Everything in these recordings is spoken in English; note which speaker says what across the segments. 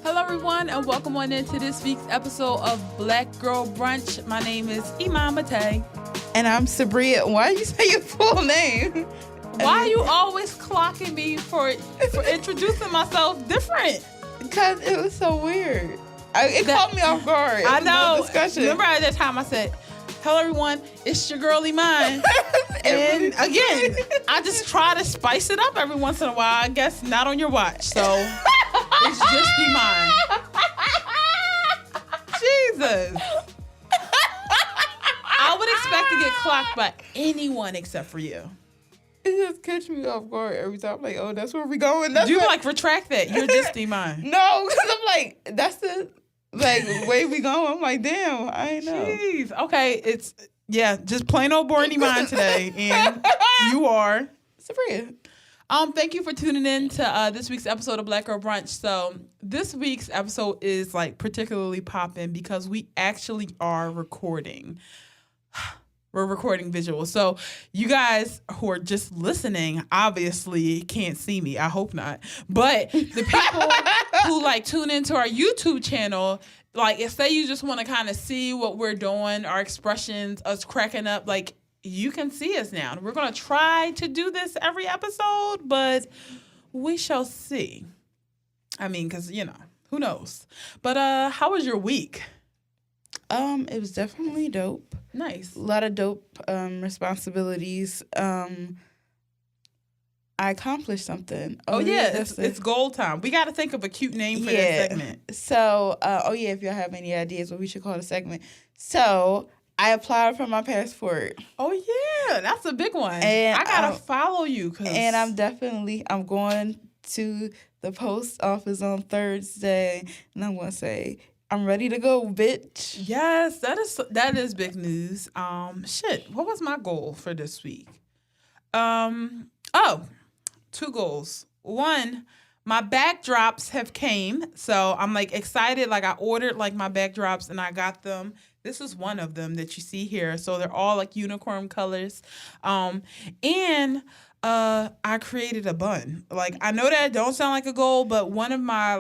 Speaker 1: Hello, everyone, and welcome on into this week's episode of Black Girl Brunch. My name is Iman.
Speaker 2: And I'm Sabria. Why you say your full name?
Speaker 1: Why are you always clocking me for introducing myself different?
Speaker 2: Because it was so weird. It caught me off guard.
Speaker 1: I know.
Speaker 2: No discussion.
Speaker 1: Remember at that time I said, hello, everyone, it's your girl Iman. And again, I just try to spice it up every once in a while. I guess not on your watch. So it's just Iman. Jesus. I would expect to get clocked by anyone except for you.
Speaker 2: It just catch me off guard every time. I'm like, oh, that's where we going.
Speaker 1: Retract that. You're just Iman.
Speaker 2: No, because I'm like, that's the way we going. I'm like, damn, I ain't know.
Speaker 1: Jeez. Okay, it's just plain old boring Iman today, and you are
Speaker 2: Sabria.
Speaker 1: Thank you for tuning in to this week's episode of Black Girl Brunch. So this week's episode is particularly popping because we actually are recording. We're recording visuals. So you guys who are just listening obviously can't see me. I hope not. But the people who tune into our YouTube channel, say you just want to kind of see what we're doing, our expressions, us cracking up, you can see us now. We're going to try to do this every episode, but we shall see. I mean, because, who knows? But how was your week?
Speaker 2: It was definitely dope.
Speaker 1: Nice.
Speaker 2: A lot of dope responsibilities. I accomplished something.
Speaker 1: It's goal time. We got to think of a cute name for this segment.
Speaker 2: So, if y'all have any ideas what we should call the segment. So, I applied for my passport.
Speaker 1: Oh, yeah. That's a big one.
Speaker 2: And
Speaker 1: I got to follow you.
Speaker 2: And I'm going to the post office on Thursday, and I'm going to say, I'm ready to go, bitch.
Speaker 1: Yes, that is big news. What was my goal for this week? 2 goals. One, my backdrops have came, so I'm excited. I ordered my backdrops and I got them. This is one of them that you see here. So they're all unicorn colors. And I created a bun. I know that don't sound like a goal, but one of my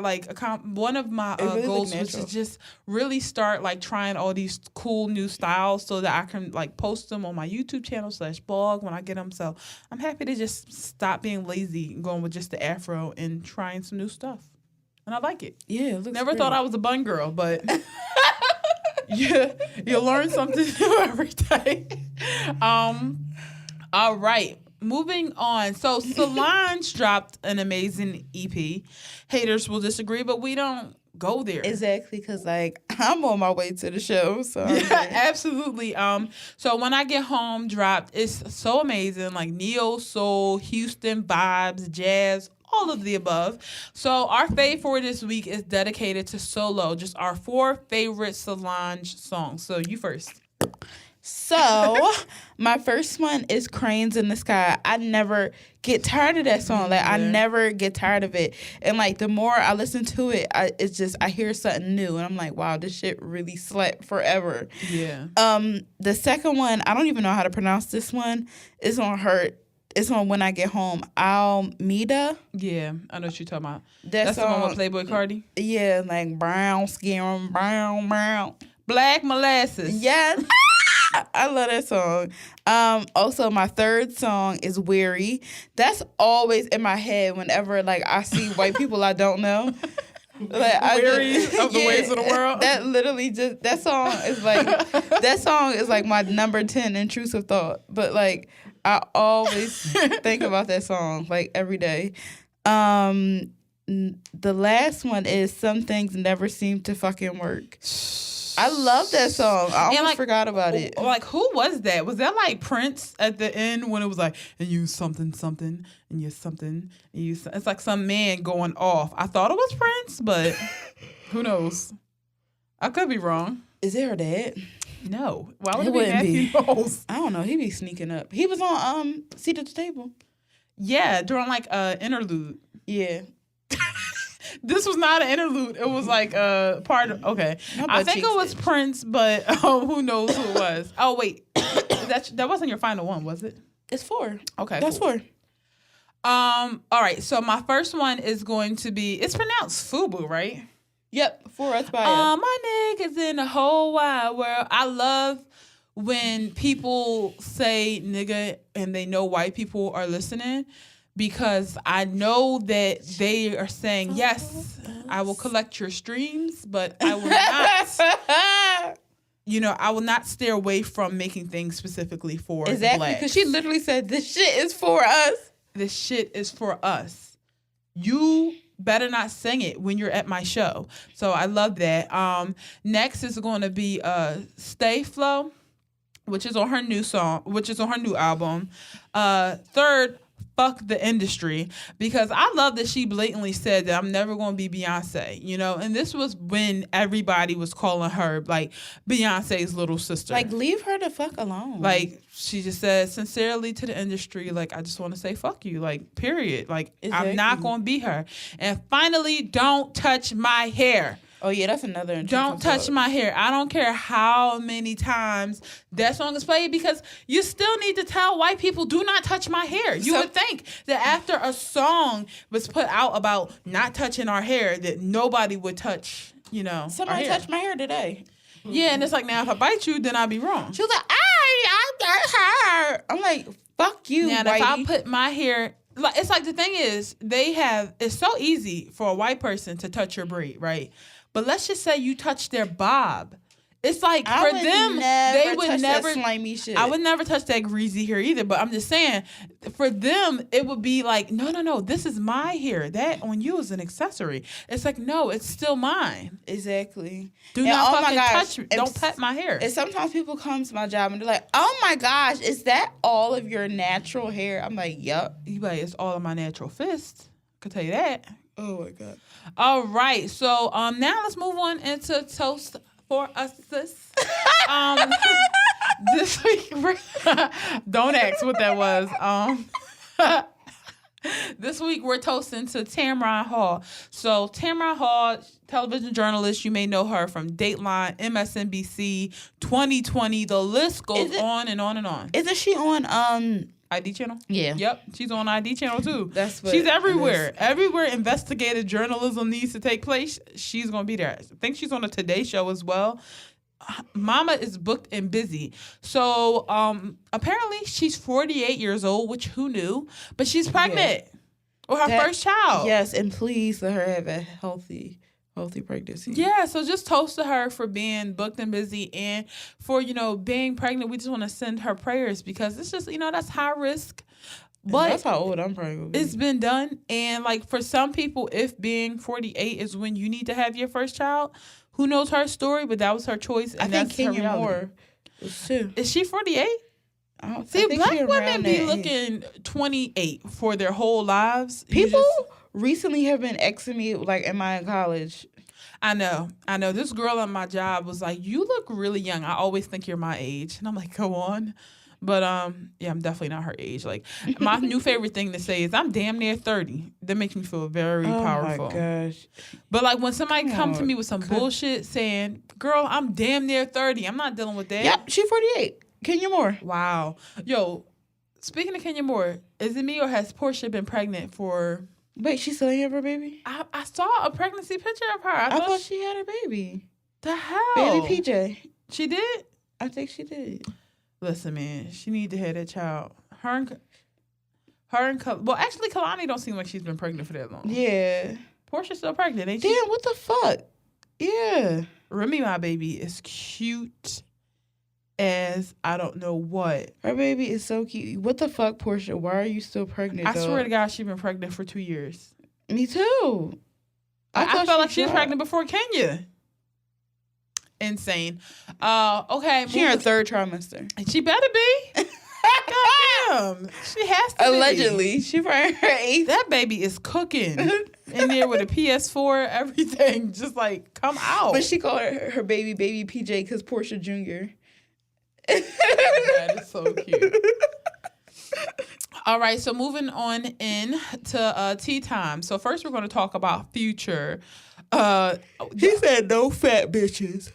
Speaker 1: goals was to just really start trying all these cool new styles so that I can post them on my YouTube channel /blog when I get them. So I'm happy to just stop being lazy and going with just the afro and trying some new stuff. And I like it.
Speaker 2: Yeah, it looks
Speaker 1: Never
Speaker 2: great.
Speaker 1: thought I was a bun girl, but you learn something new every day. All right. Moving on. So Solange dropped an amazing EP. Haters will disagree, but we don't go there.
Speaker 2: Exactly, because I'm on my way to the show. So
Speaker 1: yeah, absolutely. So When I Get Home dropped. It's so amazing. Neo soul, Houston vibes, jazz, all of the above. So our fave for this week is dedicated to Solo, just our 4 favorite Solange songs. So you first.
Speaker 2: So, my first one is Cranes in the Sky. I never get tired of that song. I never get tired of it. And, the more I listen to it, I hear something new. And I'm like, wow, this shit really slept forever.
Speaker 1: Yeah.
Speaker 2: The second one, I don't even know how to pronounce this one. It's on When I Get Home. Almeida.
Speaker 1: Yeah, I know what you're talking about.
Speaker 2: That's
Speaker 1: the one with Playboy Cardi?
Speaker 2: Yeah, brown skin, brown.
Speaker 1: Black molasses.
Speaker 2: Yes. I love that song. Also, my third song is Weary. That's always in my head whenever I see white people I don't know.
Speaker 1: Weary of the ways of the world.
Speaker 2: That song is my number 10 intrusive thought. But I always think about that song every day. The last one is Some Things Never Seem to Fucking Work. I love that song. I almost forgot about it.
Speaker 1: Who was that? Was that Prince at the end when it was and you something, and you something, and you... It's some man going off. I thought it was Prince, but who knows? I could be wrong.
Speaker 2: Is it her dad?
Speaker 1: No. Why would it be Matthew Knowles?
Speaker 2: I don't know. He be sneaking up. He was on Seat at the Table.
Speaker 1: Yeah, during interlude.
Speaker 2: Yeah.
Speaker 1: This was not an interlude. It was part of... Okay. I think it was Prince, but who knows who it was. Oh, wait. That wasn't your final one, was it?
Speaker 2: It's 4.
Speaker 1: Okay,
Speaker 2: that's
Speaker 1: cool.
Speaker 2: 4.
Speaker 1: All right. So my first one is going to be... It's pronounced FUBU, right?
Speaker 2: Yep, For Us by Us.
Speaker 1: My niggas in the whole wide world. I love when people say nigga and they know white people are listening, because I know that they are saying, yes, I will collect your streams, but I will not, I will not steer away from making things specifically for
Speaker 2: Exactly, because she literally said, this shit is for us.
Speaker 1: This shit is for us. You better not sing it when you're at my show. So I love that. Next is going to be Stay Flow, which is on her new album. Third, Fuck the Industry, because I love that she blatantly said that I'm never going to be Beyonce, and this was when everybody was calling her like Beyonce's little sister.
Speaker 2: Like, leave her the fuck alone.
Speaker 1: Like, she just said sincerely to the industry, like, I just want to say fuck you, like, period. Like, exactly. I'm not going to be her. And finally, don't touch my hair.
Speaker 2: Oh, yeah, that's another.
Speaker 1: Don't touch my hair. I don't care how many times that song is played, because you still need to tell white people, do not touch my hair. You would think that after a song was put out about not touching our hair, that nobody would touch,
Speaker 2: Somebody touched my hair today.
Speaker 1: Yeah, and it's like, now if I bite you, then I'll be wrong.
Speaker 2: She was like, I got her. I'm like, fuck you,
Speaker 1: now,
Speaker 2: whitey.
Speaker 1: if I put my hair... It's like, the thing is, it's so easy for a white person to touch your braid, right? But let's just say you touch their bob. It's like, for them, they would never
Speaker 2: that slimy shit.
Speaker 1: I would never touch that greasy hair either. But I'm just saying, for them, it would be like, no, this is my hair. That on you is an accessory. It's like, no, it's still mine.
Speaker 2: Exactly.
Speaker 1: Do not fucking touch me. Don't pet my hair.
Speaker 2: And sometimes people come to my job and they're like, oh my gosh, is that all of your natural hair? I'm like, yup.
Speaker 1: You like, it's all of my natural fist. I can tell you that.
Speaker 2: Oh my God.
Speaker 1: All right. So now let's move on into Toast for Us. This week, don't ask what that was. This week we're toasting to Tamra Hall. So Tamra Hall, television journalist, you may know her from Dateline, MSNBC, 2020. The list goes on and on and on.
Speaker 2: Isn't she on
Speaker 1: ID channel?
Speaker 2: Yeah.
Speaker 1: Yep. She's on ID channel too.
Speaker 2: That's what
Speaker 1: she's everywhere. Everywhere investigative journalism needs to take place, she's gonna be there. I think she's on a Today Show as well. Mama is booked and busy. So apparently she's 48 years old, which who knew? But she's pregnant with her first child.
Speaker 2: Yes, and please let her have a healthy pregnancy.
Speaker 1: Yeah, so just toast to her for being booked and busy, and for, being pregnant. We just want to send her prayers, because it's just, that's high risk. But
Speaker 2: that's how old I'm probably.
Speaker 1: It's been done. And like, for some people, if being 48 is when you need to have your first child, who knows her story, but that was her choice. And
Speaker 2: I think
Speaker 1: that's
Speaker 2: Kenya
Speaker 1: her
Speaker 2: Moore was too.
Speaker 1: Is she 48? See, black women be looking 28 for their whole lives.
Speaker 2: People recently have been exing me, like, am I in college?
Speaker 1: I know. This girl at my job was like, you look really young. I always think you're my age. And I'm like, go on. But, yeah, I'm definitely not her age. Like, my new favorite thing to say is I'm damn near 30. That makes me feel very powerful.
Speaker 2: Oh, my gosh.
Speaker 1: But, like, when somebody comes to me with some bullshit saying, girl, I'm damn near 30, I'm not dealing with that.
Speaker 2: Yep, she's 48. Kenya Moore.
Speaker 1: Wow. Yo, speaking of Kenya Moore, is it me or has Portia been pregnant for...
Speaker 2: Wait, she still have her baby?
Speaker 1: I saw a pregnancy picture of her. I
Speaker 2: thought she had her baby.
Speaker 1: The hell?
Speaker 2: Baby PJ.
Speaker 1: She did?
Speaker 2: I think she did.
Speaker 1: Listen, man, she need to have that child. Well, actually, Kalani don't seem like she's been pregnant for that long.
Speaker 2: Yeah.
Speaker 1: Portia's still pregnant, ain't she?
Speaker 2: Damn, what the fuck? Yeah.
Speaker 1: Remy, my baby, is cute as I don't know what.
Speaker 2: Her baby is so cute. What the fuck, Portia? Why are you still pregnant,
Speaker 1: I swear to God, she's been pregnant for 2 years.
Speaker 2: Me too.
Speaker 1: I felt like she was pregnant before Kenya. Insane. Okay.
Speaker 2: She in her third trimester.
Speaker 1: She better be. Goddamn. She has to
Speaker 2: Allegedly.
Speaker 1: be.
Speaker 2: She probably her eighth.
Speaker 1: That baby is cooking. In there with a PS4, everything. Just like, come out.
Speaker 2: But she called her baby PJ because Portia Jr.
Speaker 1: That is so cute. All right, so moving on in to tea time. So first we're going to talk about Future.
Speaker 2: He said no fat bitches.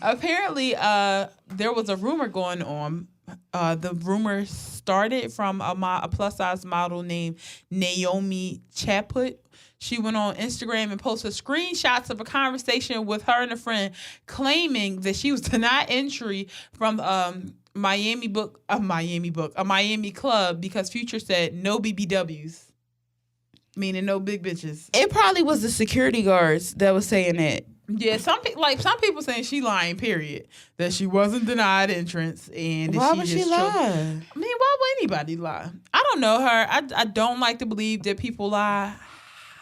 Speaker 1: Apparently, there was a rumor going on The rumor started from a plus size model named Naomi Chaput. She went on Instagram and posted screenshots of a conversation with her and a friend claiming that she was denied entry from a Miami club because Future said no BBWs, meaning no big bitches.
Speaker 2: It probably was the security guards that was saying that.
Speaker 1: Yeah, some people saying she lying. Period. That she wasn't denied entrance, and
Speaker 2: why would she lie?
Speaker 1: I mean, why would anybody lie? I don't know her. I don't like to believe that people lie.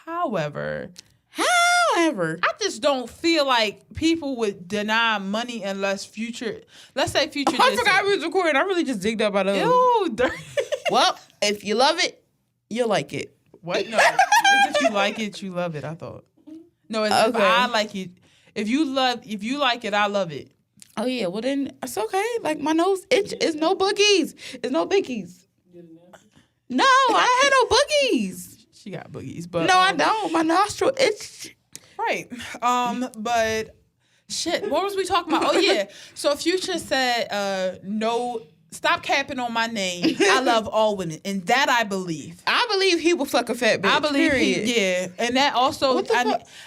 Speaker 1: However, I just don't feel like people would deny money unless Future. Let's say Future.
Speaker 2: I forgot we was recording. I really just digged up by those.
Speaker 1: Ew, dirty.
Speaker 2: Well, if you love it, you like it.
Speaker 1: What? No, it's if you like it, you love it. I thought. No, it's if I like it. If you like it, I love it.
Speaker 2: Oh yeah, well then it's okay. Like my nose itch is no boogies. It's no biggies. No, I had no boogies.
Speaker 1: She got boogies, but
Speaker 2: no, I don't. My nostril itch.
Speaker 1: Right. But shit. What was we talking about? Oh yeah. So Future said, no. Stop capping on my name. I love all women, and that I believe.
Speaker 2: I believe he will fuck a fat bitch.
Speaker 1: I believe
Speaker 2: period.
Speaker 1: yeah, and that also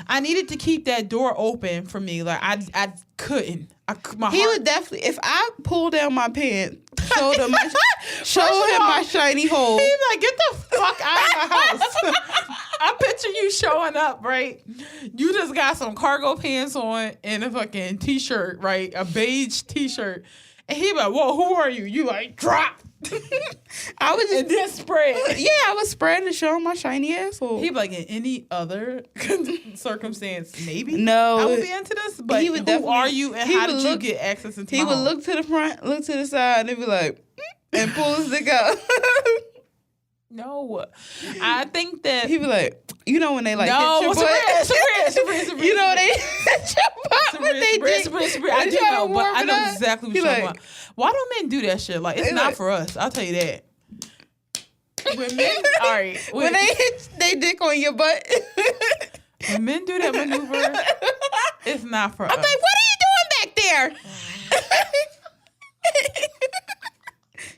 Speaker 1: I needed to keep that door open for me. Like I couldn't.
Speaker 2: He would definitely. If I pull down my pants, show him my shiny hole.
Speaker 1: He's like, get the fuck out of my house. I picture you showing up, right? You just got some cargo pants on and a fucking t-shirt, right? A beige t-shirt. And he like, whoa, who are you? You like, drop.
Speaker 2: I was just...
Speaker 1: And then spread.
Speaker 2: Yeah, I was spreading to show my shiny asshole.
Speaker 1: He like, in any other circumstance, maybe?
Speaker 2: No.
Speaker 1: I would be into this, but he would who are you and how did you get access into my home?
Speaker 2: He would look to the front, look to the side, and be like, and pull his dick out.
Speaker 1: No. I think that...
Speaker 2: He be like, you know when they like
Speaker 1: no,
Speaker 2: hit your butt?
Speaker 1: Sabria.
Speaker 2: You know when they hit your butt when they did.
Speaker 1: Sabria. I do know, but I know exactly what you're talking about. Why don't men do that shit? Like, it's not like, for us. I'll tell you that. When men, all right.
Speaker 2: When they hit they dick on your butt.
Speaker 1: When men do that maneuver, it's not for us.
Speaker 2: I'm like, what are you doing back there?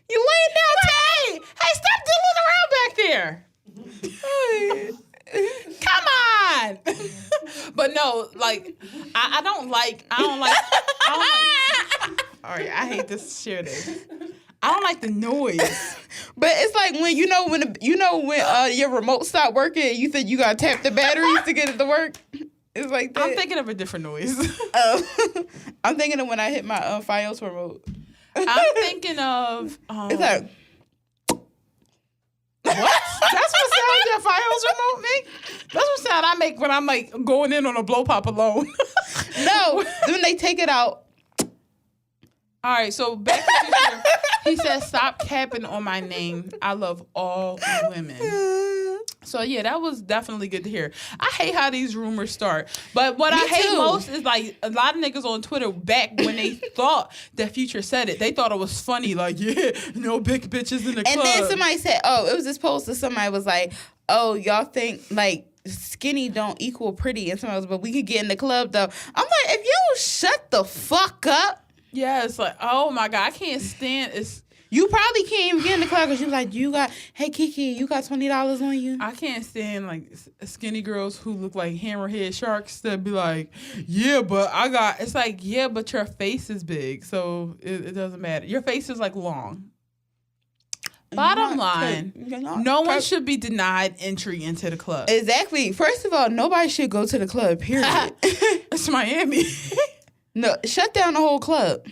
Speaker 2: You laying down, Tay? Hey, stop diddling around back there.
Speaker 1: Come on. But no, like I don't like all right, I hate to share this. I don't like the noise.
Speaker 2: But it's like when when your remote stopped working, you think you gotta tap the batteries to get it to work. It's like that.
Speaker 1: I'm thinking of a different noise.
Speaker 2: I'm thinking of when I hit my Fios remote.
Speaker 1: I'm thinking of
Speaker 2: it's like
Speaker 1: what? That's what sound your Fios remote make? That's what sound I make when I'm like going in on a blow pop alone.
Speaker 2: No, when they take it out.
Speaker 1: All right, so back to Future. He said, stop capping on my name. I love all women. So, yeah, that was definitely good to hear. I hate how these rumors start. But what I hate most is, like, a lot of niggas on Twitter back when they thought that Future said it. They thought it was funny. Like, yeah, no big bitches in the club.
Speaker 2: And then somebody said, it was this post that somebody was like, oh, y'all think, like, skinny don't equal pretty. And somebody was, but we could get in the club, though. I'm like, if you shut the fuck up.
Speaker 1: Yeah, it's like, oh, my God, I can't stand
Speaker 2: you probably can't even get in the club because you was like, hey, Kiki, you got $20 on you?
Speaker 1: I can't stand, like, skinny girls who look like hammerhead sharks that be like, yeah, but it's like, yeah, but your face is big, so it doesn't matter. Your face is, like, long. Bottom line, no one should be denied entry into the club.
Speaker 2: Exactly. First of all, nobody should go to the club, period.
Speaker 1: It's Miami.
Speaker 2: No, shut down the whole club.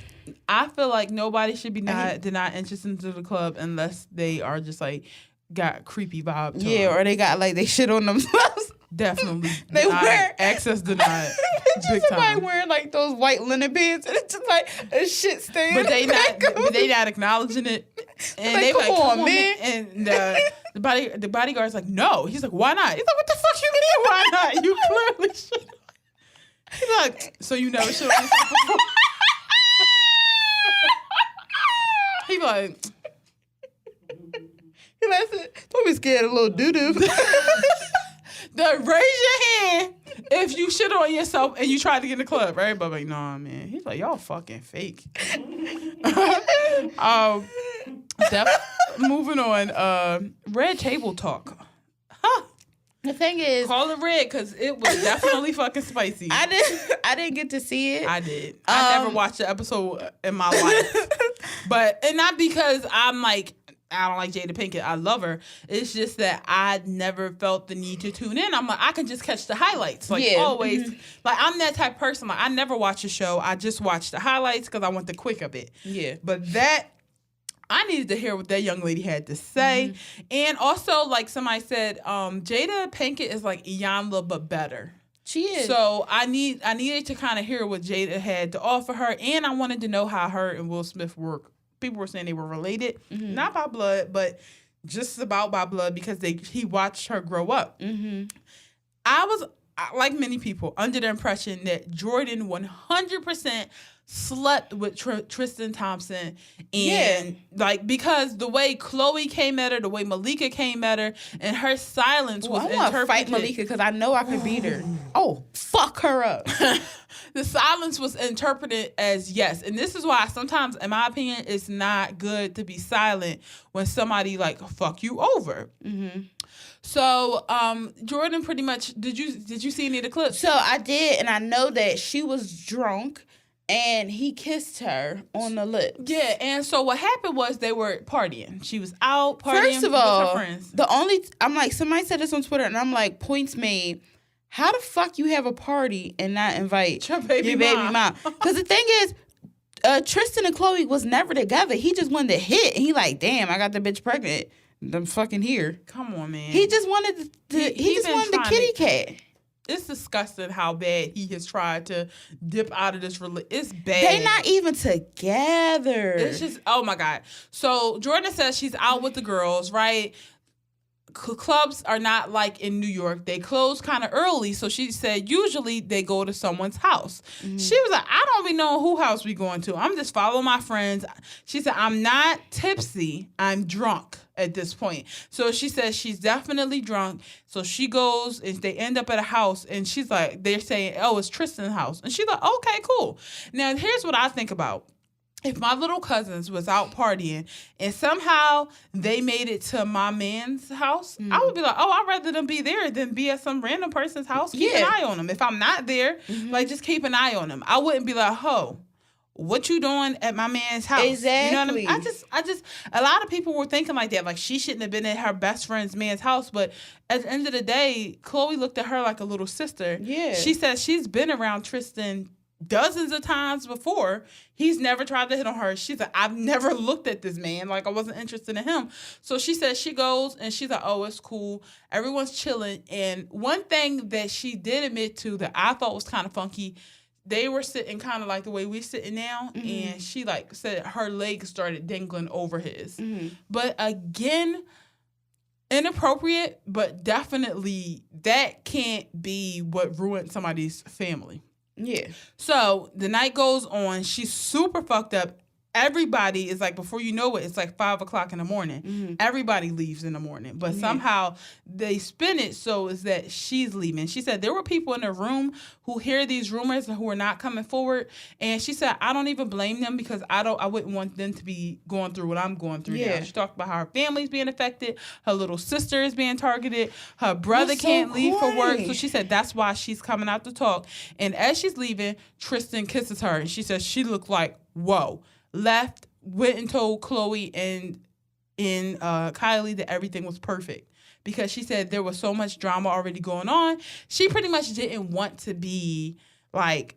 Speaker 1: I feel like nobody should be denied entrance into the club unless they are just like got creepy vibe.
Speaker 2: Yeah, or they got like they shit on themselves.
Speaker 1: Definitely.
Speaker 2: They wear
Speaker 1: access denied. Big
Speaker 2: somebody
Speaker 1: time.
Speaker 2: wearing like those white linen pants and it's just like a shit stand.
Speaker 1: But they not acknowledging it. And
Speaker 2: like,
Speaker 1: they
Speaker 2: come on, man.
Speaker 1: And the bodyguard's like, no. He's like, why not? He's like, what the fuck you mean? Why not? You clearly should. He's like, so you never showed yourself before. He like,
Speaker 2: don't be scared of little doo-doo.
Speaker 1: Raise your hand if you shit on yourself and you try to get in the club, right? But like, nah, man. He's like, y'all fucking fake. Moving on. Red Table Talk. Huh.
Speaker 2: The thing is,
Speaker 1: call it red because it was definitely fucking spicy.
Speaker 2: I didn't get to see it.
Speaker 1: I did. I never watched the episode in my life, and not because I'm like I don't like Jada Pinkett. I love her. It's just that I never felt the need to tune in. I'm like I can just catch the highlights, like always. Mm-hmm. Like I'm that type of person. Like I never watch a show. I just watch the highlights because I want the quick of it.
Speaker 2: Yeah,
Speaker 1: but that. I needed to hear what that young lady had to say. Mm-hmm. And also, like somebody said, Jada Pinkett is like Iyanla, but better.
Speaker 2: She is.
Speaker 1: So I needed to kind of hear what Jada had to offer her. And I wanted to know how her and Will Smith work. People were saying they were related. Mm-hmm. Not by blood, but just about by blood because he watched her grow up. Mm-hmm. I was, like many people, under the impression that Jordyn 100% slept with Tristan Thompson and like because the way Chloe came at her, the way Malika came at her, and her silence was interpreted. I want to fight
Speaker 2: Malika because I know I could beat her. Oh, fuck her up.
Speaker 1: The silence was interpreted as yes, and this is why sometimes, in my opinion, it's not good to be silent when somebody like fuck you over. Mm-hmm. So, Jordyn pretty much did you see any of the clips?
Speaker 2: So I did, and I know that she was drunk. And he kissed her on the lips.
Speaker 1: Yeah, and so what happened was they were partying. She was out partying with her friends.
Speaker 2: I'm like, somebody said this on Twitter, and I'm like, points made. How the fuck you have a party and not invite your baby mom? Because the thing is, Tristan and Chloe was never together. He just wanted to hit, and he like, damn, I got the bitch pregnant. I'm fucking here.
Speaker 1: Come on, man.
Speaker 2: He just wanted the kitty cat.
Speaker 1: It's disgusting how bad he has tried to dip out of this relationship. It's bad.
Speaker 2: They not even together.
Speaker 1: It's just, oh my God. So Jordyn says she's out with the girls, right? Clubs are not like in New York. They close kind of early. So she said usually they go to someone's house. Mm-hmm. She was like, I don't even know who house we going to. I'm just following my friends. She said, I'm not tipsy. I'm drunk at this point. So she says she's definitely drunk. So she goes and they end up at a house and she's like, they're saying, oh, it's Tristan's house. And she's like, okay, cool. Now, here's what I think about. If my little cousins was out partying and somehow they made it to my man's house, I would be like, oh, I'd rather them be there than be at some random person's house. Keep an eye on them. If I'm not there, like, just keep an eye on them. I wouldn't be like, ho, what you doing at my man's house?
Speaker 2: Exactly.
Speaker 1: You know what I mean? I just, a lot of people were thinking like that. Like, she shouldn't have been at her best friend's man's house. But at the end of the day, Chloe looked at her like a little sister. Yeah. She said she's been around Tristan dozens of times before. He's never tried to hit on her. She's like, I've never looked at this man. Like, I wasn't interested in him. So she says she goes and she's like, oh, it's cool. Everyone's chilling. And one thing that she did admit to that I thought was kind of funky, they were sitting kind of like the way we're sitting now. Mm-hmm. And she like said her legs started dangling over his. Mm-hmm. But again, inappropriate, but definitely that can't be what ruined somebody's family.
Speaker 2: Yeah.
Speaker 1: So the night goes on. She's super fucked up. Everybody is like, before you know it, it's like 5 o'clock in the morning. Mm-hmm. Everybody leaves in the morning. But somehow they spin it so is that she's leaving. She said there were people in the room who hear these rumors and who are not coming forward. And she said, I don't even blame them because I wouldn't want them to be going through what I'm going through now. She talked about how her family's being affected. Her little sister is being targeted. Her brother can't leave for work. So she said that's why she's coming out to talk. And as she's leaving, Tristan kisses her. And she says she looked like, whoa. Left, went and told Chloe and Kylie that everything was perfect because she said there was so much drama already going on. She pretty much didn't want to be like,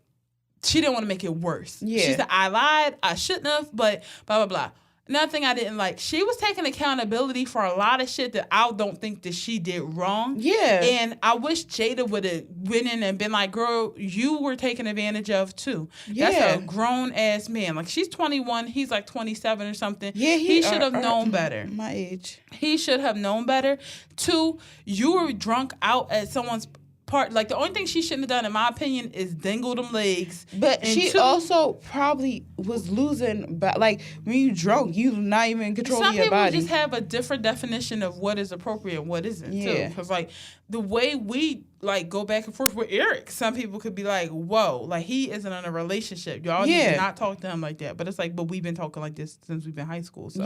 Speaker 1: she didn't want to make it worse. Yeah. She said, I lied, I shouldn't have, but blah, blah, blah. Another thing I didn't like, she was taking accountability for a lot of shit that I don't think that she did wrong. Yeah. And I wish Jada would have went in and been like, girl, you were taken advantage of too. Yeah. That's a grown-ass man. Like, she's 21, he's like 27 or something. Yeah, he should have known better.
Speaker 2: My age.
Speaker 1: He should have known better. 2, you were drunk out at someone's part, like the only thing she shouldn't have done, in my opinion, is dangle them legs.
Speaker 2: But
Speaker 1: And
Speaker 2: she also probably was losing, but like when you drunk, you not even controlling your body.
Speaker 1: Some people just have a different definition of what is appropriate and what isn't, too. Because like the way we like go back and forth with Eric, some people could be like, whoa, like he isn't in a relationship. Y'all need to not talk to him like that. But it's like, but we've been talking like this since we've been in high school. So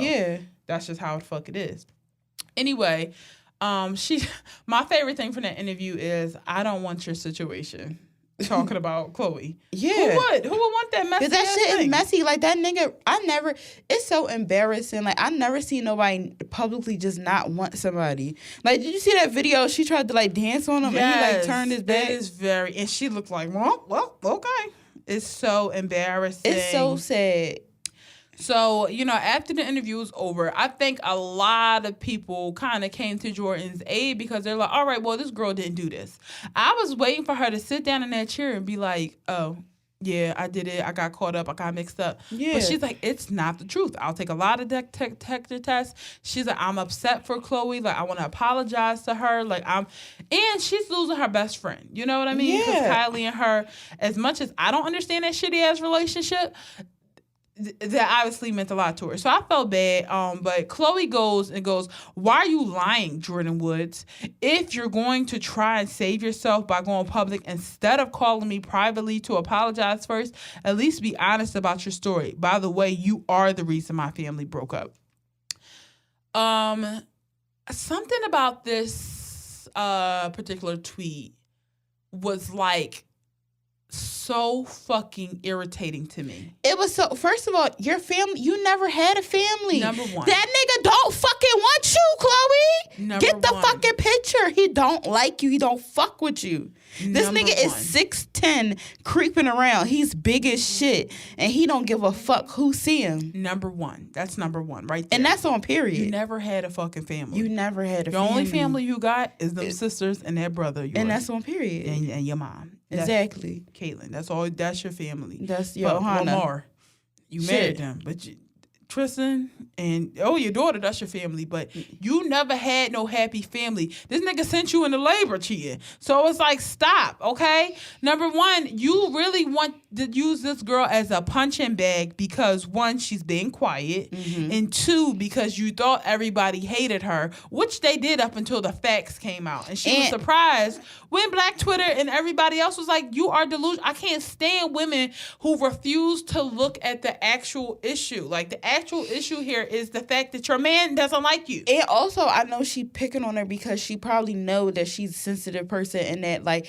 Speaker 1: that's just how the fuck it is. Anyway, my favorite thing from that interview is, I don't want your situation. Talking about Chloe. Yeah. Who would want that messy?
Speaker 2: Because that shit is messy. Like, that nigga, it's so embarrassing. Like, I never seen nobody publicly just not want somebody. Like, did you see that video? She tried to, like, dance on him and he, like, turned his back.
Speaker 1: It is and she looked like, well, okay. It's so embarrassing.
Speaker 2: It's so sad.
Speaker 1: So, after the interview was over, I think a lot of people kind of came to Jordyn's aid because they're like, all right, well, this girl didn't do this. I was waiting for her to sit down in that chair and be like, oh, yeah, I did it. I got caught up. I got mixed up. Yeah. But she's like, it's not the truth. I'll take a lot of detector tests. She's like, I'm upset for Chloe. Like, I want to apologize to her. Like, and she's losing her best friend. You know what I mean? Because Kylie and her, as much as I don't understand that shitty ass relationship, that obviously meant a lot to her. So I felt bad. But Chloe goes, why are you lying, Jordyn Woods? If you're going to try and save yourself by going public, instead of calling me privately to apologize first, at least be honest about your story. By the way, you are the reason my family broke up. Something about this particular tweet was like, so fucking irritating to me.
Speaker 2: It was so. First of all, your family. You never had a family.
Speaker 1: Number one.
Speaker 2: That nigga don't fucking want you, Chloe. Get the fucking picture. He don't like you. He don't fuck with you. This nigga is 6'10", creeping around. He's big as shit, and he don't give a fuck who see him.
Speaker 1: Number one. That's number one, right there.
Speaker 2: And that's on period.
Speaker 1: You never had a fucking family.
Speaker 2: You never had a family.
Speaker 1: The only family you got is them sisters and that brother.
Speaker 2: And that's on period.
Speaker 1: And your mom.
Speaker 2: Exactly.
Speaker 1: Caitlin. That's your family.
Speaker 2: That's your Ohana.
Speaker 1: Lamar, you married them, but Tristan and your daughter, that's your family, but you never had no happy family. This nigga sent you into labor cheating. So it's like, stop, okay? Number one, you really want to use this girl as a punching bag because, one, she's being quiet, and two, because you thought everybody hated her, which they did up until the facts came out. And she was surprised when Black Twitter and everybody else was like, you are delusional. I can't stand women who refuse to look at the actual issue. Like, the actual issue here is the fact that your man doesn't like you.
Speaker 2: And also, I know she picking on her because she probably know that she's a sensitive person and that, like,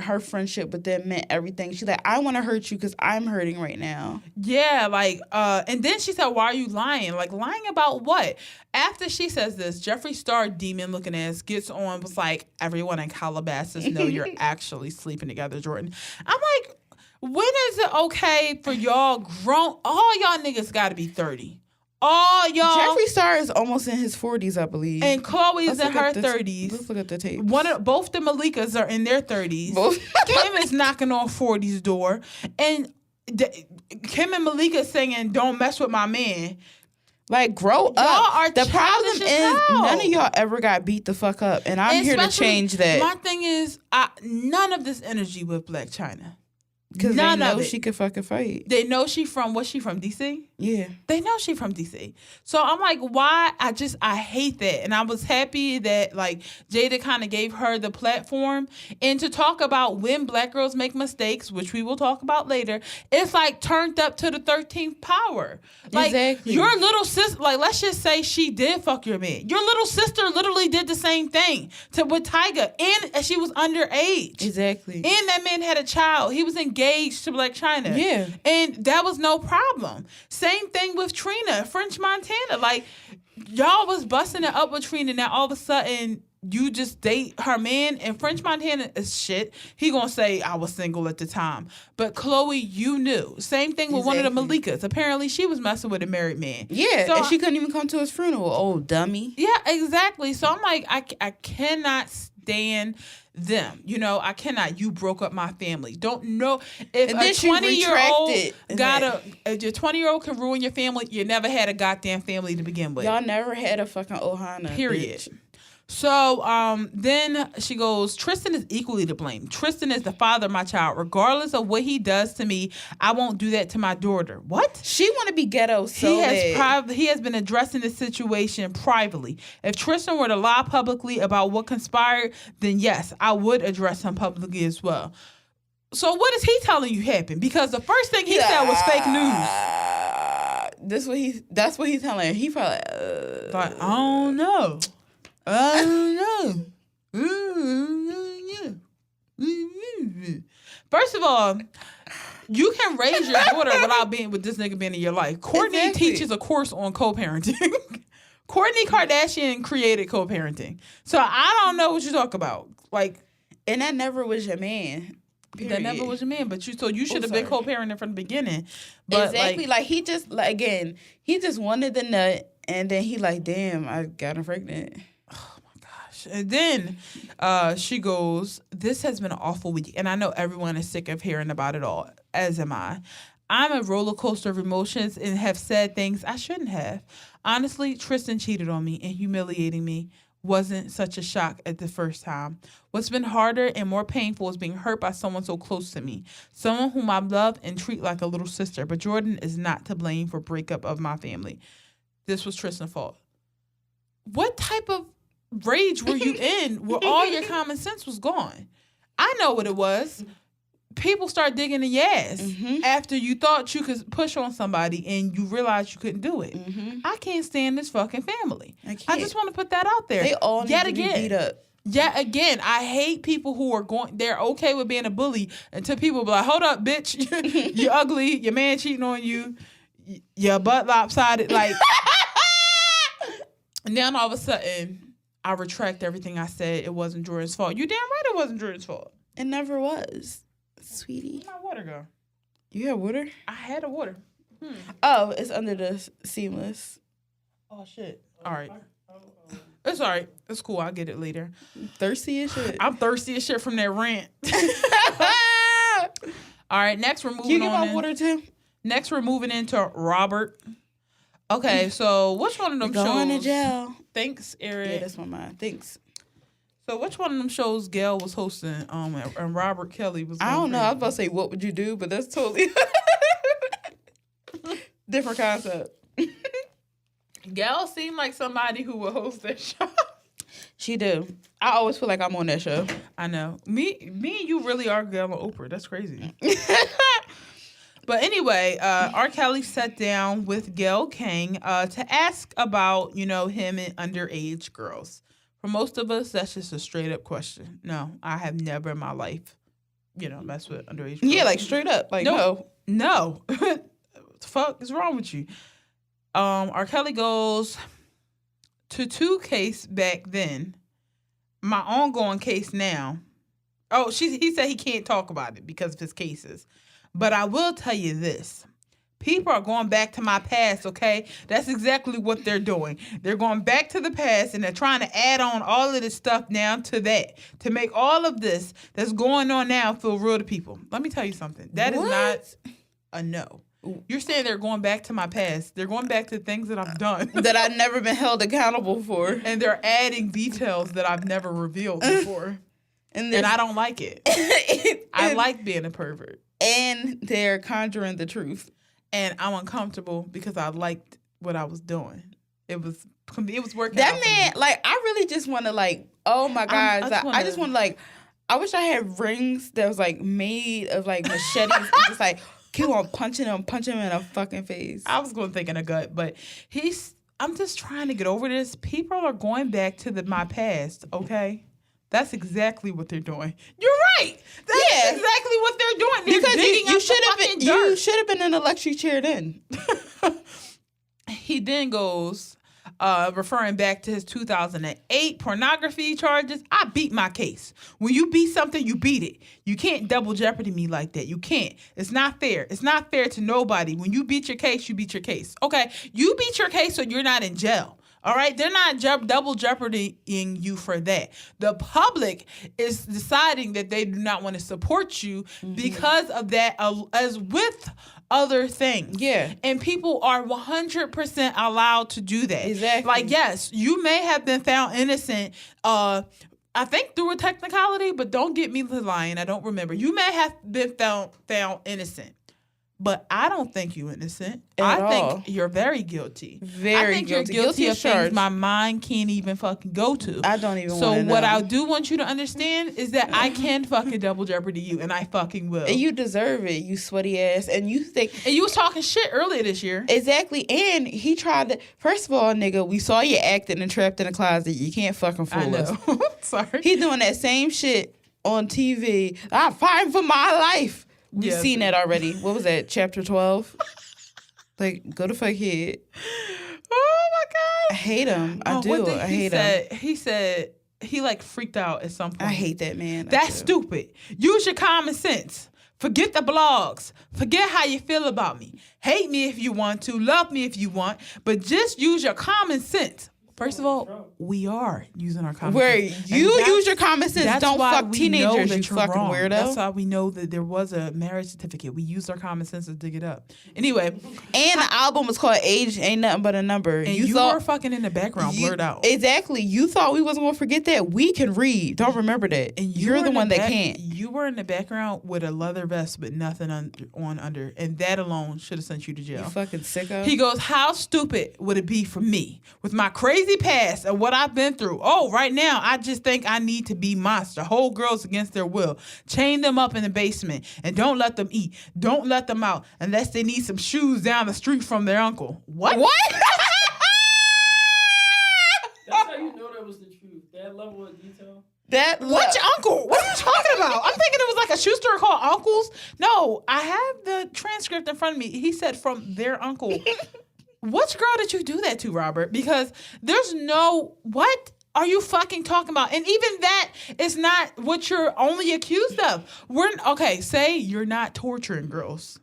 Speaker 2: her friendship with them meant everything. She's like, I want to hurt you because I'm hurting right now.
Speaker 1: Yeah, like, and then she said, why are you lying? Like, lying about what? After she says this, Jeffree Star demon-looking ass gets on, was like, everyone in Calabasas know you're actually sleeping together, Jordyn. I'm like, when is it okay for y'all all y'all niggas got to be 30. All y'all.
Speaker 2: Jeffree Star is almost in his 40s, I believe.
Speaker 1: And Chloe's in her 30s.
Speaker 2: Let's look at the tape.
Speaker 1: Both the Malikas are in their 30s. Kim is knocking on 40's door. And Kim and Malika singing, don't mess with my man.
Speaker 2: Like, grow up.
Speaker 1: Y'all are
Speaker 2: the problem is
Speaker 1: hell.
Speaker 2: none of y'all ever got beat the fuck up. And I'm here to change that.
Speaker 1: My thing is, none of this energy with Blac Chyna.
Speaker 2: Because they know she could fucking fight.
Speaker 1: They know what's she from, DC?
Speaker 2: Yeah.
Speaker 1: They know she from DC. So I'm like, why? I hate that. And I was happy that, like, Jada kind of gave her the platform. And to talk about when Black girls make mistakes, which we will talk about later, it's like turned up to the 13th power. Like,
Speaker 2: exactly.
Speaker 1: Your little sister, like, let's just say she did fuck your man. Your little sister literally did the same thing with Tyga. And she was underage.
Speaker 2: Exactly.
Speaker 1: And that man had a child. He was engaged to Blac Chyna.
Speaker 2: Yeah.
Speaker 1: And that was no problem. Same thing with Trina, French Montana. Like, y'all was busting it up with Trina. Now all of a sudden you just date her man, and French Montana is shit. He gonna say I was single at the time. But Chloe, you knew. Same thing with one of the Malikas. Apparently she was messing with a married man.
Speaker 2: Yeah, so and she couldn't even come to his funeral, old dummy.
Speaker 1: Yeah, exactly. So I'm like, I cannot stand them. I cannot. You broke up my family. Don't know if a 20-year-old if your 20-year-old can ruin your family, you never had a goddamn family to begin with.
Speaker 2: Y'all never had a fucking Ohana.
Speaker 1: Period.
Speaker 2: Bitch.
Speaker 1: So then she goes, Tristan is equally to blame. Tristan is the father of my child. Regardless of what he does to me, I won't do that to my daughter. What?
Speaker 2: She want to be ghetto so bad.
Speaker 1: He has been addressing the situation privately. If Tristan were to lie publicly about what conspired, then yes, I would address him publicly as well. So what is he telling you happened? Because the first thing he said was fake news.
Speaker 2: That's what he's telling her. He probably
Speaker 1: I don't know. First of all, you can raise your daughter without being with this nigga being in your life. Courtney teaches a course on co-parenting. Kourtney Kardashian created co-parenting. So I don't know what you talk about. Like,
Speaker 2: and that never was your man. Period.
Speaker 1: That never was your man, but you should have been co-parenting from the beginning. But
Speaker 2: exactly, like he just he just wanted the nut, and then he like, damn, I got him pregnant.
Speaker 1: Oh my gosh! And then she goes, "This has been an awful week, and I know everyone is sick of hearing about it all. As am I. I'm a roller coaster of emotions and have said things I shouldn't have. Honestly, Tristan cheated on me and humiliating me wasn't such a shock at the first time. What's been harder and more painful is being hurt by someone so close to me, someone whom I love and treat like a little sister. But Jordyn is not to blame for breakup of my family. This was Tristan's fault." What type of rage were you in where all your common sense was gone? I know what it was. People start digging in your ass after you thought you could push on somebody and you realized you couldn't do it. I can't stand this fucking family. I just want to put that out there.
Speaker 2: They all need to be beat up.
Speaker 1: Yet again, I hate people who are they're okay with being a bully until people be like, hold up, bitch. You ugly. Your man cheating on you. Your butt lopsided. Like, and then all of a sudden, I retract everything I said. It wasn't Jordyn's fault. You damn right it wasn't Jordyn's fault.
Speaker 2: It never was. Sweetie.
Speaker 1: Where'd my water go?
Speaker 2: You have water?
Speaker 1: I had a water.
Speaker 2: Oh, it's under the seamless.
Speaker 1: Oh, shit. All right. It's all right. It's cool. I'll get it later.
Speaker 2: Thirsty as shit.
Speaker 1: I'm thirsty as shit from that rant. All right. Next, we're moving on.
Speaker 2: Can you give my water too?
Speaker 1: Next, we're moving into Robert. Okay, so which one of them
Speaker 2: going
Speaker 1: shows?
Speaker 2: to jail.
Speaker 1: Thanks, Eric.
Speaker 2: Yeah, that's my mind. Thanks.
Speaker 1: So which one of them shows Gail was hosting and Robert Kelly was
Speaker 2: I don't know. I was about to say, what would you do? But that's totally different concept.
Speaker 1: Gail seemed like somebody who would host that show.
Speaker 2: She do. I always feel like I'm on that show.
Speaker 1: I know. Me and you really are Gail and Oprah. That's crazy. But anyway, R. Kelly sat down with Gayle King to ask about, him and underage girls. For most of us, that's just a straight up question. No, I have never in my life, messed with underage girls.
Speaker 2: Yeah, like straight up. Like, no.
Speaker 1: What the fuck is wrong with you? R. Kelly goes to 2 case back then. My ongoing case now. Oh, he said he can't talk about it because of his cases. But I will tell you this. People are going back to my past, okay? That's exactly what they're doing. They're going back to the past and they're trying to add on all of this stuff now to that to make all of this that's going on now feel real to people. Let me tell you something. That is not a no. You're saying they're going back to my past. They're going back to things that I've done.
Speaker 2: That I've never been held accountable for.
Speaker 1: And they're adding details that I've never revealed before. And I don't like it. I like being a pervert.
Speaker 2: And they're conjuring the truth.
Speaker 1: And I'm uncomfortable because I liked what I was doing. It was working.
Speaker 2: That man, like, I really just want to, like, oh my God. I just want to, like, I wish I had rings that was, like, made of, like, machetes and just, like, keep on punching him in a fucking face.
Speaker 1: I was going to think in a gut, but I'm just trying to get over this. People are going back to my past, okay? That's exactly what they're doing. You're right. That's exactly what they're doing. They're
Speaker 2: because
Speaker 1: digging
Speaker 2: you should have been in an electric chair then.
Speaker 1: He then goes, referring back to his 2008 pornography charges. I beat my case. When you beat something, you beat it. You can't double jeopardy me like that. You can't. It's not fair. It's not fair to nobody. When you beat your case, you beat your case. Okay? You beat your case so you're not in jail. All right, they're not double jeopardying you for that. The public is deciding that they do not want to support you because of that, as with other things.
Speaker 2: Yeah.
Speaker 1: And people are 100% allowed to do that.
Speaker 2: Exactly.
Speaker 1: Like, yes, you may have been found innocent, I think through a technicality, but don't get me lying. I don't remember. You may have been found innocent. But I don't think you're innocent. I think you're very guilty.
Speaker 2: Very
Speaker 1: I think
Speaker 2: guilty.
Speaker 1: you're guilty of
Speaker 2: as charged.
Speaker 1: things my mind can't even fucking go to.
Speaker 2: I don't even
Speaker 1: So
Speaker 2: want to
Speaker 1: what
Speaker 2: know.
Speaker 1: I do want you to understand is that I can fucking double jeopardy you, and I fucking will.
Speaker 2: And you deserve it, you sweaty ass. And you think...
Speaker 1: And you was talking shit earlier this year.
Speaker 2: Exactly. And he tried to... First of all, nigga, we saw you acting and trapped in a closet. You can't fucking fool us.
Speaker 1: Sorry.
Speaker 2: He doing that same shit on TV. I'm fighting for my life. We've seen that already. What was that? Chapter 12? Like, go to fuck head.
Speaker 1: Oh my God.
Speaker 2: I hate him. I do. I hate him.
Speaker 1: He said he like freaked out at some point.
Speaker 2: I hate that man.
Speaker 1: That's stupid. Use your common sense. Forget the blogs. Forget how you feel about me. Hate me if you want to. Love me if you want. But just use your common sense. First of all, we are using our common sense.
Speaker 2: Where you use your common sense, don't fuck teenagers, you fucking
Speaker 1: wrong.
Speaker 2: weirdo.
Speaker 1: That's why we know that there was a marriage certificate. We used our common sense to dig it up. Anyway.
Speaker 2: And the album was called Age Ain't Nothing But a Number.
Speaker 1: And you were fucking in the background, blurred out.
Speaker 2: Exactly. You thought we wasn't going to forget that. We can read. Don't remember that. And you're the one that can't.
Speaker 1: You were in the background with a leather vest with nothing on under. And that alone should have sent you to jail.
Speaker 2: You fucking sicko.
Speaker 1: He goes, how stupid would it be for me with my crazy past and what I've been through? Oh, right now, I just think I need to be monster. Hold girls against their will. Chain them up in the basement and don't let them eat. Don't let them out unless they need some shoes down the street from their uncle. What?
Speaker 3: That's how you know that was the truth. That level of detail.
Speaker 1: Which uncle? What are you talking about? I'm thinking it was like a shoe store called Uncles. No, I have the transcript in front of me. He said from their uncle. Which girl did you do that to, Robert? Because there's what are you fucking talking about? And even that is not what you're only accused of. Say you're not torturing girls.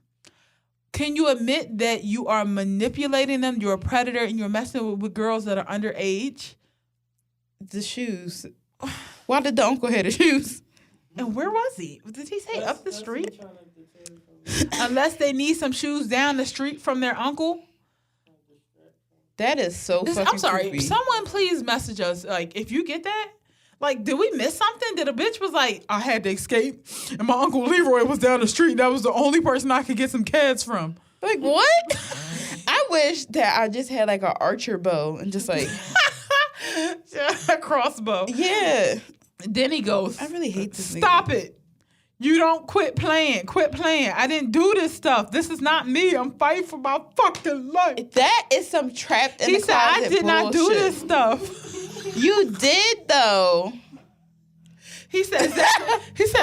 Speaker 1: Can you admit that you are manipulating them? You're a predator and you're messing with girls that are underage?
Speaker 2: The shoes. Why did the uncle have the shoes?
Speaker 1: And where was he? Did he say up the street? Unless they need some shoes down the street from their uncle?
Speaker 2: That is so fucking
Speaker 1: I'm sorry.
Speaker 2: creepy.
Speaker 1: Someone please message us. Like, if you get that, like, did we miss something? Did a bitch was like, I had to escape, and my uncle Leroy was down the street. That was the only person I could get some cads from.
Speaker 2: Like, what? I wish that I just had like an archer bow and just like
Speaker 1: a crossbow.
Speaker 2: Yeah.
Speaker 1: Then he goes,
Speaker 2: I really hate this.
Speaker 1: Stop it. You don't quit playing. Quit playing. I didn't do this stuff. This is not me. I'm fighting for my fucking life.
Speaker 2: That is some trapped in the closet
Speaker 1: I did
Speaker 2: bullshit.
Speaker 1: not do this stuff.
Speaker 2: You did though.
Speaker 1: He said,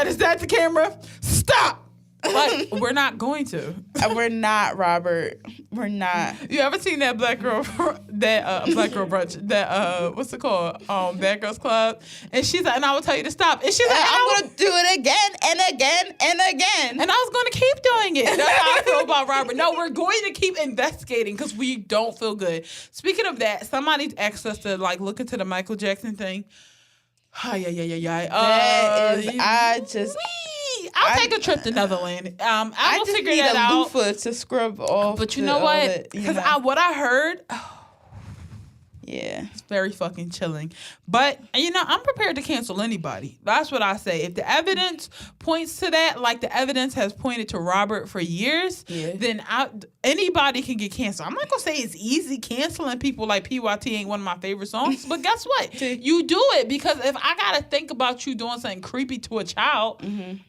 Speaker 1: is that the camera? Stop. Like, we're not going to.
Speaker 2: We're not, Robert. We're not.
Speaker 1: You ever seen that black girl brunch? That what's it called? Bad Girls Club. And she's like, and I will tell you to stop. And she's like,
Speaker 2: I'm gonna do it again and again and again.
Speaker 1: And I was gonna keep doing it. That's how I feel about Robert. No, we're going to keep investigating because we don't feel good. Speaking of that, somebody asked us to like look into the Michael Jackson thing. I'll take a trip to Netherlands. I will figure that out.
Speaker 2: I just need a loofah to scrub off.
Speaker 1: But you know what? Because what I heard,
Speaker 2: yeah,
Speaker 1: it's very fucking chilling. But I'm prepared to cancel anybody. That's what I say. If the evidence points to that, like the evidence has pointed to Robert for years, then anybody can get canceled. I'm not gonna say it's easy canceling people like PYT ain't one of my favorite songs, but guess what? You do it because if I gotta think about you doing something creepy to a child,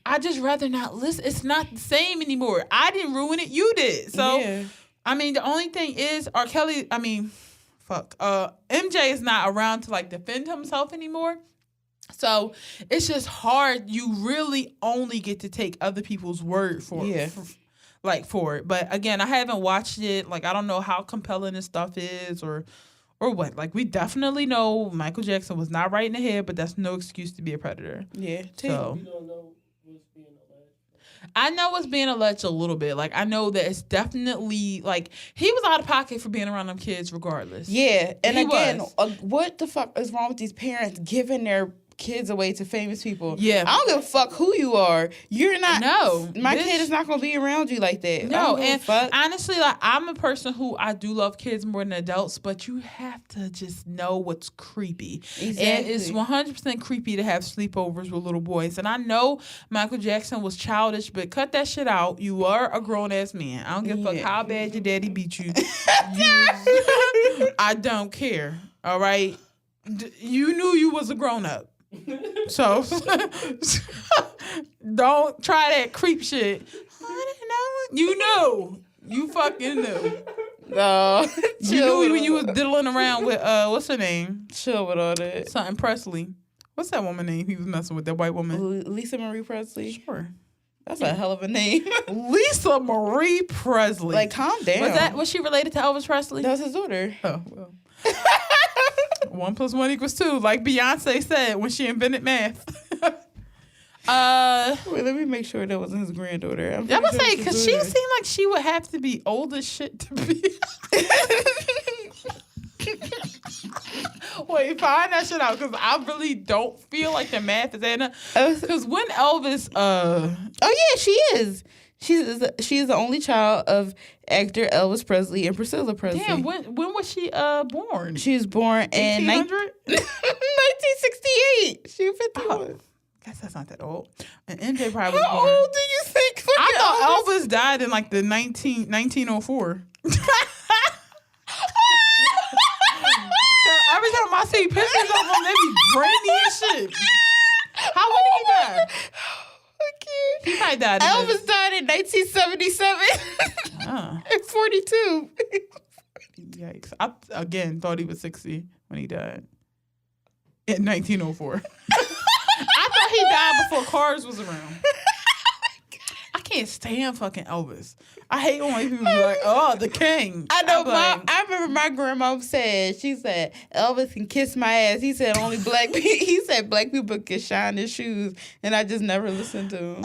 Speaker 1: I just rather not listen. It's not the same anymore. I didn't ruin it. You did. So, the only thing is R. Kelly. MJ is not around to like defend himself anymore. So it's just hard. You really only get to take other people's word for it. But again, I haven't watched it. Like, I don't know how compelling this stuff is or what. Like, we definitely know Michael Jackson was not right in the head, but that's no excuse to be a predator.
Speaker 2: Yeah.
Speaker 1: So
Speaker 3: we don't know what's being alleged.
Speaker 1: I know it's being alleged a little bit. Like, I know that it's definitely, like, he was out of pocket for being around them kids regardless.
Speaker 2: Yeah. And
Speaker 1: He
Speaker 2: again,
Speaker 1: was.
Speaker 2: what the fuck is wrong with these parents giving their kids away to famous people?
Speaker 1: Yeah.
Speaker 2: I don't give a fuck who you are. You're not.
Speaker 1: No.
Speaker 2: My
Speaker 1: bitch.
Speaker 2: kid is not going to be around you like that.
Speaker 1: No,
Speaker 2: and
Speaker 1: and honestly, like, I'm a person who I do love kids more than adults, but you have to just know what's creepy.
Speaker 2: Exactly.
Speaker 1: And it's 100% creepy to have sleepovers with little boys. And I know Michael Jackson was childish, but cut that shit out. You are a grown-ass man. I don't give a fuck how bad your daddy beat you. I don't care, all right? You knew you was a grown-up. So don't try that creep shit. I didn't know. You knew. You fucking knew.
Speaker 2: No.
Speaker 1: You knew when you was diddling around with what's her name?
Speaker 2: Chill with all that.
Speaker 1: Something Presley. What's that woman name? He was messing with that white woman.
Speaker 2: Lisa Marie Presley.
Speaker 1: Sure.
Speaker 2: That's a hell of a name.
Speaker 1: Lisa Marie Presley.
Speaker 2: Like, calm down.
Speaker 1: Was she related to Elvis Presley?
Speaker 2: That was his daughter.
Speaker 1: Oh well. 1 + 1 = 2, like Beyonce said when she invented math.
Speaker 2: Wait, let me make sure that wasn't his granddaughter.
Speaker 1: I would say, because she seemed like she would have to be old as shit to be. Wait, find that shit out, because I really don't feel like the math is adding up. Because when Elvis,
Speaker 2: oh yeah, she is. She is the only child of actor Elvis Presley and Priscilla Presley.
Speaker 1: Damn, when was she born?
Speaker 2: She was born in 1968. She was 51.
Speaker 1: Oh, guess that's not that old. And MJ probably was
Speaker 2: How
Speaker 1: born.
Speaker 2: old do you think?
Speaker 1: I thought Elvis died in like the 1904. Every time I see pictures of him, they be grainy and shit. How old did he die? He might die.
Speaker 2: Elvis died in 1977 at 42.
Speaker 1: Yikes. I, again, thought he was 60 when he died. In 1904. I thought he died before cars was around. I can't stand fucking Elvis. I hate when white people be like, oh, the king.
Speaker 2: I know. I remember my grandma said, she said, Elvis can kiss my ass. He said only black people. He said black people can shine their shoes, and I just never listened to him.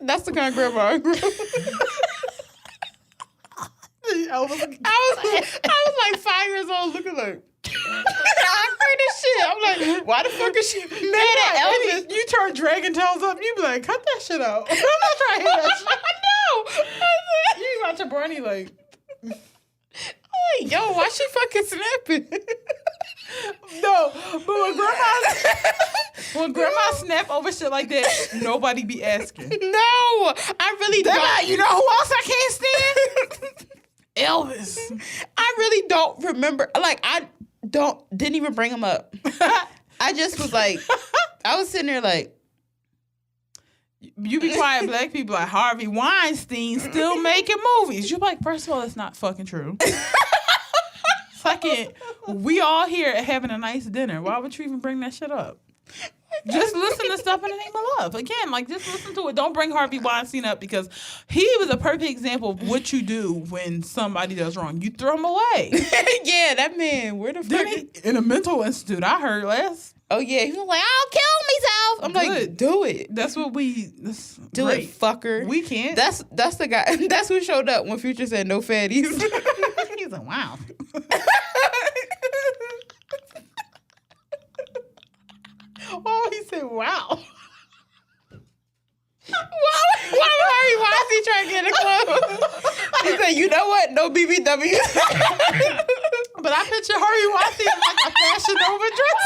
Speaker 2: That's the kind of grandma I grew up with. I was like 5 years old, looking like. I heard this shit. I'm like, why the fuck is she mad at Elvis?
Speaker 1: You turn Dragon Tales up, you be like, cut that shit out. I'm not trying to hear that shit.
Speaker 2: No.
Speaker 1: You watch a Barney like,
Speaker 2: yo, why she fucking snapping?
Speaker 1: No, but when grandma snap over shit like that, nobody be asking.
Speaker 2: No, I really don't.
Speaker 1: You know who else I can't stand? Elvis.
Speaker 2: I really don't remember. Like, didn't even bring him up. I just was like, I was sitting there like,
Speaker 1: you be quiet, black people like Harvey Weinstein still making movies. You're like, first of all, it's not fucking true. Second, we all here having a nice dinner. Why would you even bring that shit up? Just listen to stuff in the name of love. Again, like, just listen to it. Don't bring Harvey Weinstein up, because he was a perfect example of what you do when somebody does wrong. You throw him away.
Speaker 2: Yeah, that man, where the fuck?
Speaker 1: In a mental institute, I heard last.
Speaker 2: Oh, yeah. He was like, I'll kill myself. I'm like, do it.
Speaker 1: That's what do
Speaker 2: it, fucker.
Speaker 1: We can't.
Speaker 2: That's the guy. That's who showed up when Future said no fatties.
Speaker 1: He's like, wow. Oh, he said, wow.
Speaker 2: Why is he trying to get in the club? He said, you know what? No BBW.
Speaker 1: But I picture Harvey Weinstein in like a Fashion Nova dress.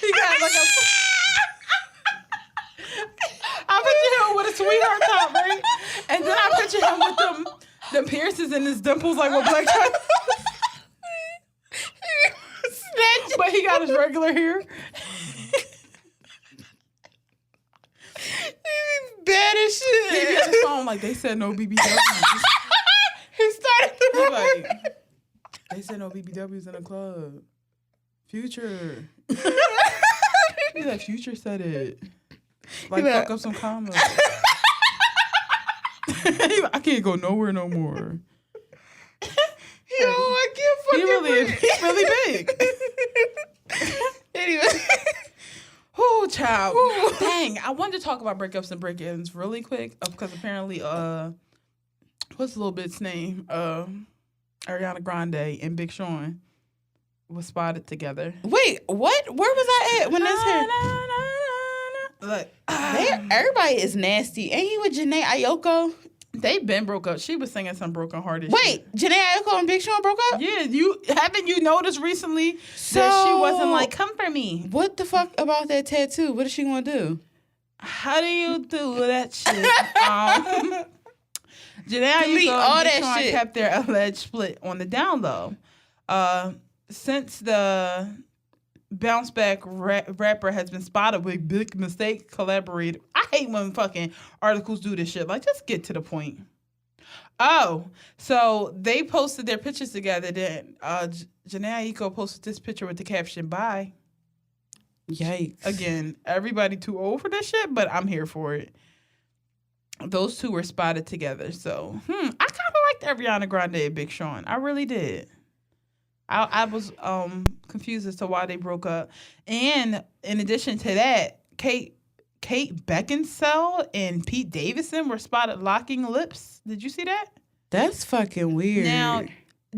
Speaker 1: He got like a... I picture him with a sweetheart top, right? And then I picture him with them piercings in his dimples, like with black trucks. But he got his regular hair.
Speaker 2: Bad as shit.
Speaker 1: He be on the phone like, they said no BBWs.
Speaker 2: He started to
Speaker 1: like, they said no BBWs in the club. Future. He's like, Future said it. Like, fuck up some commas. He's like, I can't go nowhere no more.
Speaker 2: Yo, I can't fucking
Speaker 1: He's really big.
Speaker 2: Anyway.
Speaker 1: Oh, Child. Dang, I wanted to talk about breakups and break-ins really quick because apparently, what's the little bit's name? Ariana Grande and Big Sean was spotted together.
Speaker 2: Wait, what? Where was I at when this happened?
Speaker 1: Like,
Speaker 2: everybody is nasty. Ain't he with Janae Ayoko?
Speaker 1: they been broke up. She was singing some broken hearted
Speaker 2: Wait,
Speaker 1: shit.
Speaker 2: Janae Ayoko and Big Sean broke up?
Speaker 1: Yeah, haven't you noticed recently that she wasn't like, come for me?
Speaker 2: What the fuck about that tattoo? What is she gonna do?
Speaker 1: How do you do that shit? Janae
Speaker 2: Delete
Speaker 1: Ayuso
Speaker 2: all
Speaker 1: and Big
Speaker 2: that
Speaker 1: Sean
Speaker 2: shit.
Speaker 1: kept their alleged split on the down low. Since the bounce back rapper has been spotted with Big Mistake collaborator. I hate when fucking articles do this shit. Like, just get to the point. Oh, so they posted their pictures together. Then Janae Aiko posted this picture with the caption, bye.
Speaker 2: Yikes.
Speaker 1: Again, everybody too old for this shit, but I'm here for it. Those two were spotted together. So, I kind of liked Ariana Grande and Big Sean. I really did. I was confused as to why they broke up. And in addition to that, Kate Beckinsale and Pete Davidson were spotted locking lips. Did you see that?
Speaker 2: That's fucking weird.
Speaker 1: Now,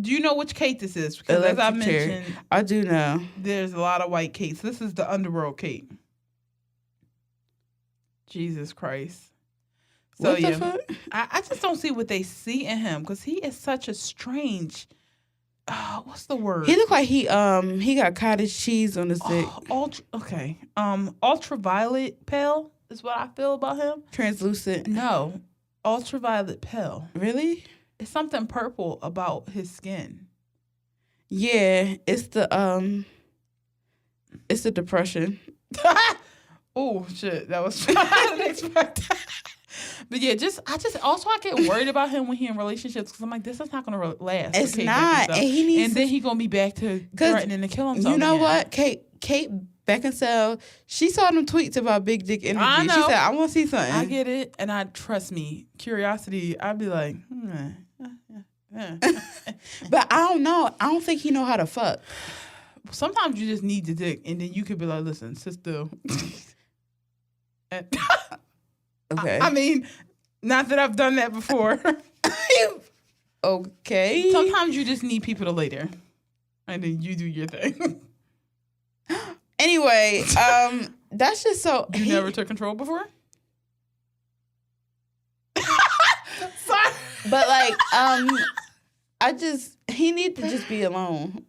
Speaker 1: do you know which Kate this is? Because as I
Speaker 2: Electric chair.
Speaker 1: mentioned,
Speaker 2: I do know.
Speaker 1: there's a lot of white Kates. This is the underworld Kate. Jesus Christ. So
Speaker 2: What the fuck?
Speaker 1: I just don't see what they see in him because he is such a strange. What's the word?
Speaker 2: He look like he got cottage cheese on his dick.
Speaker 1: Ultraviolet pale is what I feel about him.
Speaker 2: Translucent.
Speaker 1: No, ultraviolet pale.
Speaker 2: Really?
Speaker 1: It's something purple about his skin.
Speaker 2: Yeah, it's the depression.
Speaker 1: Oh shit, that was I didn't expect that. But yeah, I get worried about him when he in relationships because I'm like, this is not gonna last.
Speaker 2: It's
Speaker 1: Kate
Speaker 2: not,
Speaker 1: Beckinsale.
Speaker 2: and he needs.
Speaker 1: then he gonna be back to threatening to kill himself.
Speaker 2: You know
Speaker 1: again.
Speaker 2: what, Kate Beckinsale, she saw them tweets about big dick energy.
Speaker 1: I know.
Speaker 2: She said, "I want to see something."
Speaker 1: I get it, and trust me, curiosity. I'd be like,
Speaker 2: But I don't know. I don't think he know how to fuck.
Speaker 1: Sometimes you just need the dick, and then you could be like, listen, sit still.
Speaker 2: Okay.
Speaker 1: I mean, not that I've done that before.
Speaker 2: Okay.
Speaker 1: Sometimes you just need people to lay there, and then you do your thing.
Speaker 2: Anyway, that's just so.
Speaker 1: You never took control before? Sorry.
Speaker 2: But like, he need to just be alone.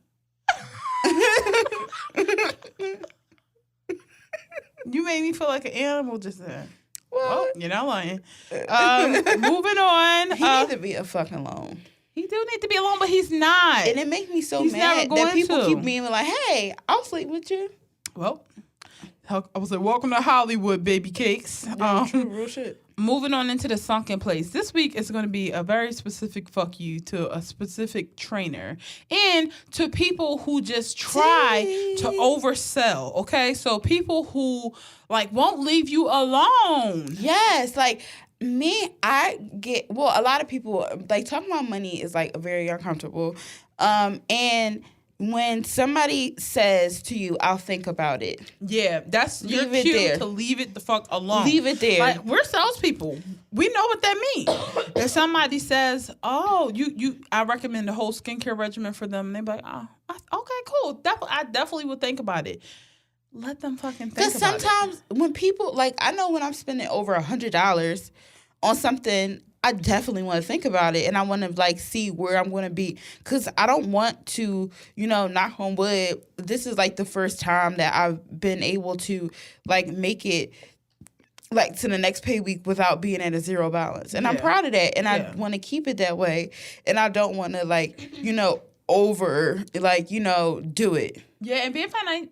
Speaker 1: You made me feel like an animal just then.
Speaker 2: What?
Speaker 1: Well, you're not lying. Moving on.
Speaker 2: He need to be a fucking alone.
Speaker 1: He do need to be alone, but he's not.
Speaker 2: And it makes me so
Speaker 1: He's never
Speaker 2: mad
Speaker 1: going
Speaker 2: that people
Speaker 1: to.
Speaker 2: keep being like, "Hey, I'll sleep with you."
Speaker 1: Well, I was like, welcome to Hollywood, baby cakes.
Speaker 2: True, real shit.
Speaker 1: Moving on into the sunken place. This week is going to be a very specific fuck you to a specific trainer and to people who just try to oversell. Okay, so people who like won't leave you alone.
Speaker 2: Yes, like me, a lot of people like talking about money is like very uncomfortable. And when somebody says to you, "I'll think about it,"
Speaker 1: Yeah, that's your
Speaker 2: Leave it
Speaker 1: cue
Speaker 2: there.
Speaker 1: to leave it the fuck alone.
Speaker 2: Leave it there.
Speaker 1: Like we're salespeople. We know what that means. If somebody says, "Oh, I recommend the whole skincare regimen for them," and they be like, "Oh, okay, cool. I definitely would think about it." Let them fucking think about
Speaker 2: Because sometimes when people like, I know when I'm spending over $100 on something, I definitely want to think about it, and I want to like see where I'm going to be, because I don't want to, knock on wood. This is like the first time that I've been able to like make it like to the next pay week without being at a zero balance, and I'm proud of that, and I want to keep it that way, and I don't want to like do it.
Speaker 1: Yeah, and being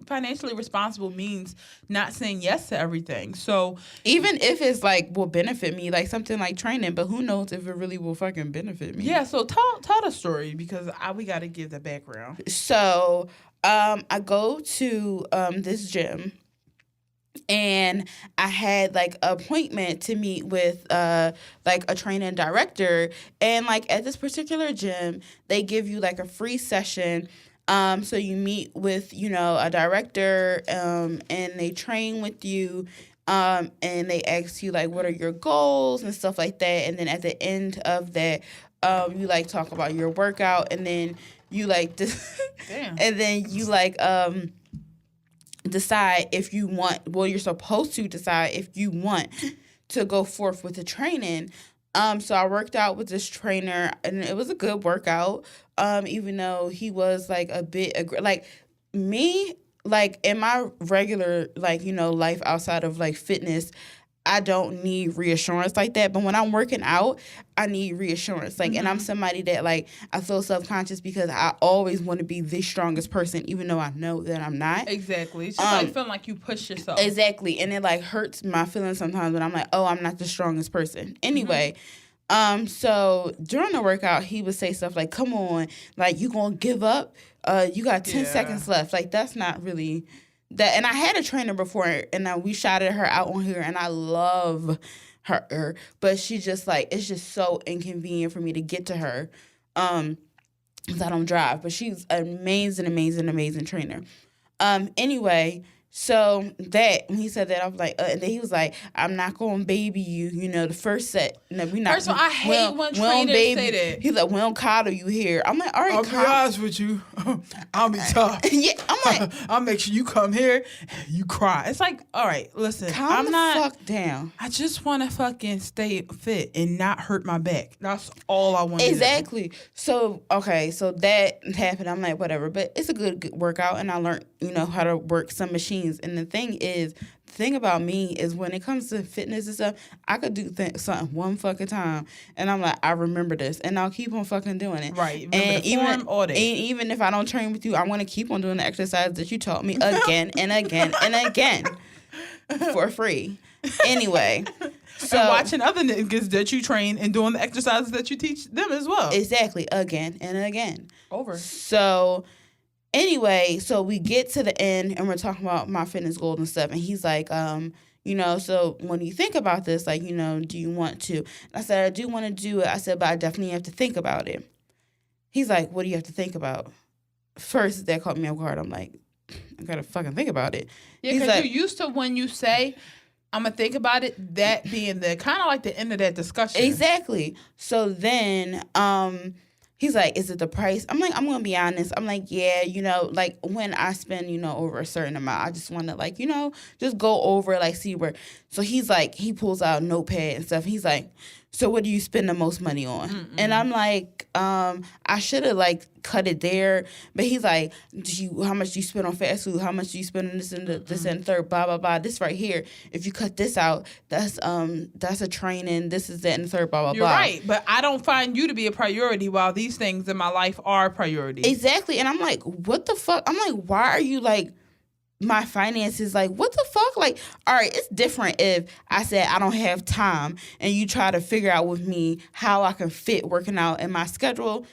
Speaker 1: financially responsible means not saying yes to everything. So
Speaker 2: even if it's like will benefit me, like something like training, but who knows if it really will fucking benefit me.
Speaker 1: yeah, so tell the story because we got to give the background.
Speaker 2: So I go to this gym, and I had like an appointment to meet with like a training director, and like at this particular gym they give you like a free session So you meet with, a director, and they train with you, and they ask you, like, what are your goals and stuff like that. And then at the end of that, you, like, talk about your workout, and then you, like,
Speaker 1: Damn.
Speaker 2: and then you, like, decide if you want, well, you're supposed to decide if you want to go forth with the training. So I worked out with this trainer, and it was a good workout. Even though he was, like, a bit like me, like, in my regular, like, life outside of, like, fitness, I don't need reassurance like that. But when I'm working out, I need reassurance. Like, and I'm somebody that, like, I feel self-conscious because I always want to be the strongest person, even though I know that I'm not.
Speaker 1: Exactly. It's just like feeling like you push yourself.
Speaker 2: Exactly. And it, like, hurts my feelings sometimes when I'm like, oh, I'm not the strongest person. Anyway, so during the workout, he would say stuff like, come on, like, you gonna give up? You got 10 seconds left. Like, that's not really... that. And I had a trainer before, and we shouted her out on here, and I love her, but she just, like, it's just so inconvenient for me to get to her, because I don't drive. But she's an amazing trainer. Anyway, so that when he said that, I was like, and then he was like, I'm not gonna baby you, the first set. No, we not.
Speaker 1: First of all, I hate when trainers say that.
Speaker 2: He's like, we don't coddle you here. I'm like, all right,
Speaker 4: I'll be honest with you. I'll be tough.
Speaker 2: Yeah, I'm like,
Speaker 4: I'll make sure you come here and you cry.
Speaker 1: It's like, all right, listen,
Speaker 2: calm the fuck down.
Speaker 1: I just want to fucking stay fit and not hurt my back. That's all I want to do.
Speaker 2: Exactly. So, okay, so that happened. I'm like, whatever. But it's a good workout, and I learned, how to work some machines. And the thing about me is when it comes to fitness and stuff, I could do something one fucking time, and I'm like, I remember this, and I'll keep on fucking doing it.
Speaker 1: Right. Remember
Speaker 2: and
Speaker 1: the form, all that.
Speaker 2: even if I don't train with you, I want to keep on doing the exercise that you taught me again and again and again for free. Anyway. So,
Speaker 1: and watching other niggas that you train and doing the exercises that you teach them as well.
Speaker 2: Exactly. Again and again.
Speaker 1: Over.
Speaker 2: So... anyway, so we get to the end, and we're talking about my fitness goals and stuff, and he's like, so when you think about this, like, do you want to? And I said, I do want to do it. I said, but I definitely have to think about it. He's like, what do you have to think about? First, that caught me off guard. I'm like, I gotta fucking think about it.
Speaker 1: Yeah, because like, you're used to when you say, I'm gonna think about it, that being the kind of like the end of that discussion.
Speaker 2: Exactly. So then, he's like, is it the price? I'm like, I'm going to be honest. I'm like, yeah, like when I spend, over a certain amount, I just want to like, just go over, like see where. So he's like, he pulls out a notepad and stuff. He's like, so what do you spend the most money on? Mm-mm. And I'm like, I should have like cut it there. But he's like, how much do you spend on fast food? How much do you spend on this and this and third, blah, blah, blah. This right here, if you cut this out, that's a training. This is that and third, blah, blah, blah.
Speaker 1: You're right. But I don't find you to be a priority while these things in my life are priorities.
Speaker 2: Exactly. And I'm like, what the fuck? I'm like, why are you like, my finances, like, what the fuck? Like, all right, it's different if I said I don't have time and you try to figure out with me how I can fit working out in my schedule.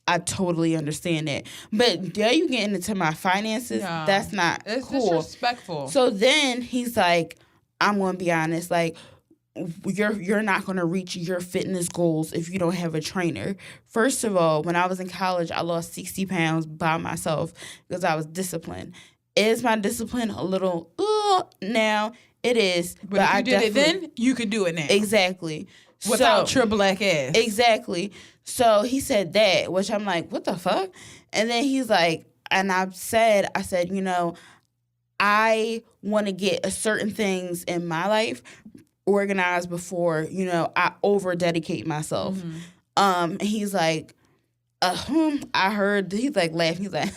Speaker 2: I totally understand that. But there you getting into my finances, that's not
Speaker 1: it's
Speaker 2: cool.
Speaker 1: It's disrespectful.
Speaker 2: So then he's like, I'm going to be honest, like, you're not going to reach your fitness goals if you don't have a trainer. First of all, when I was in college, I lost 60 pounds by myself because I was disciplined. Is my discipline a little now? It is.
Speaker 1: But if you did it then, you could do it now.
Speaker 2: Exactly.
Speaker 1: Without your black ass.
Speaker 2: Exactly. So he said that, which I'm like, what the fuck? And then he's like, and I said, I want to get certain things in my life organized before, I over-dedicate myself. Mm-hmm. He's like, I heard, he's like laughing. He's like,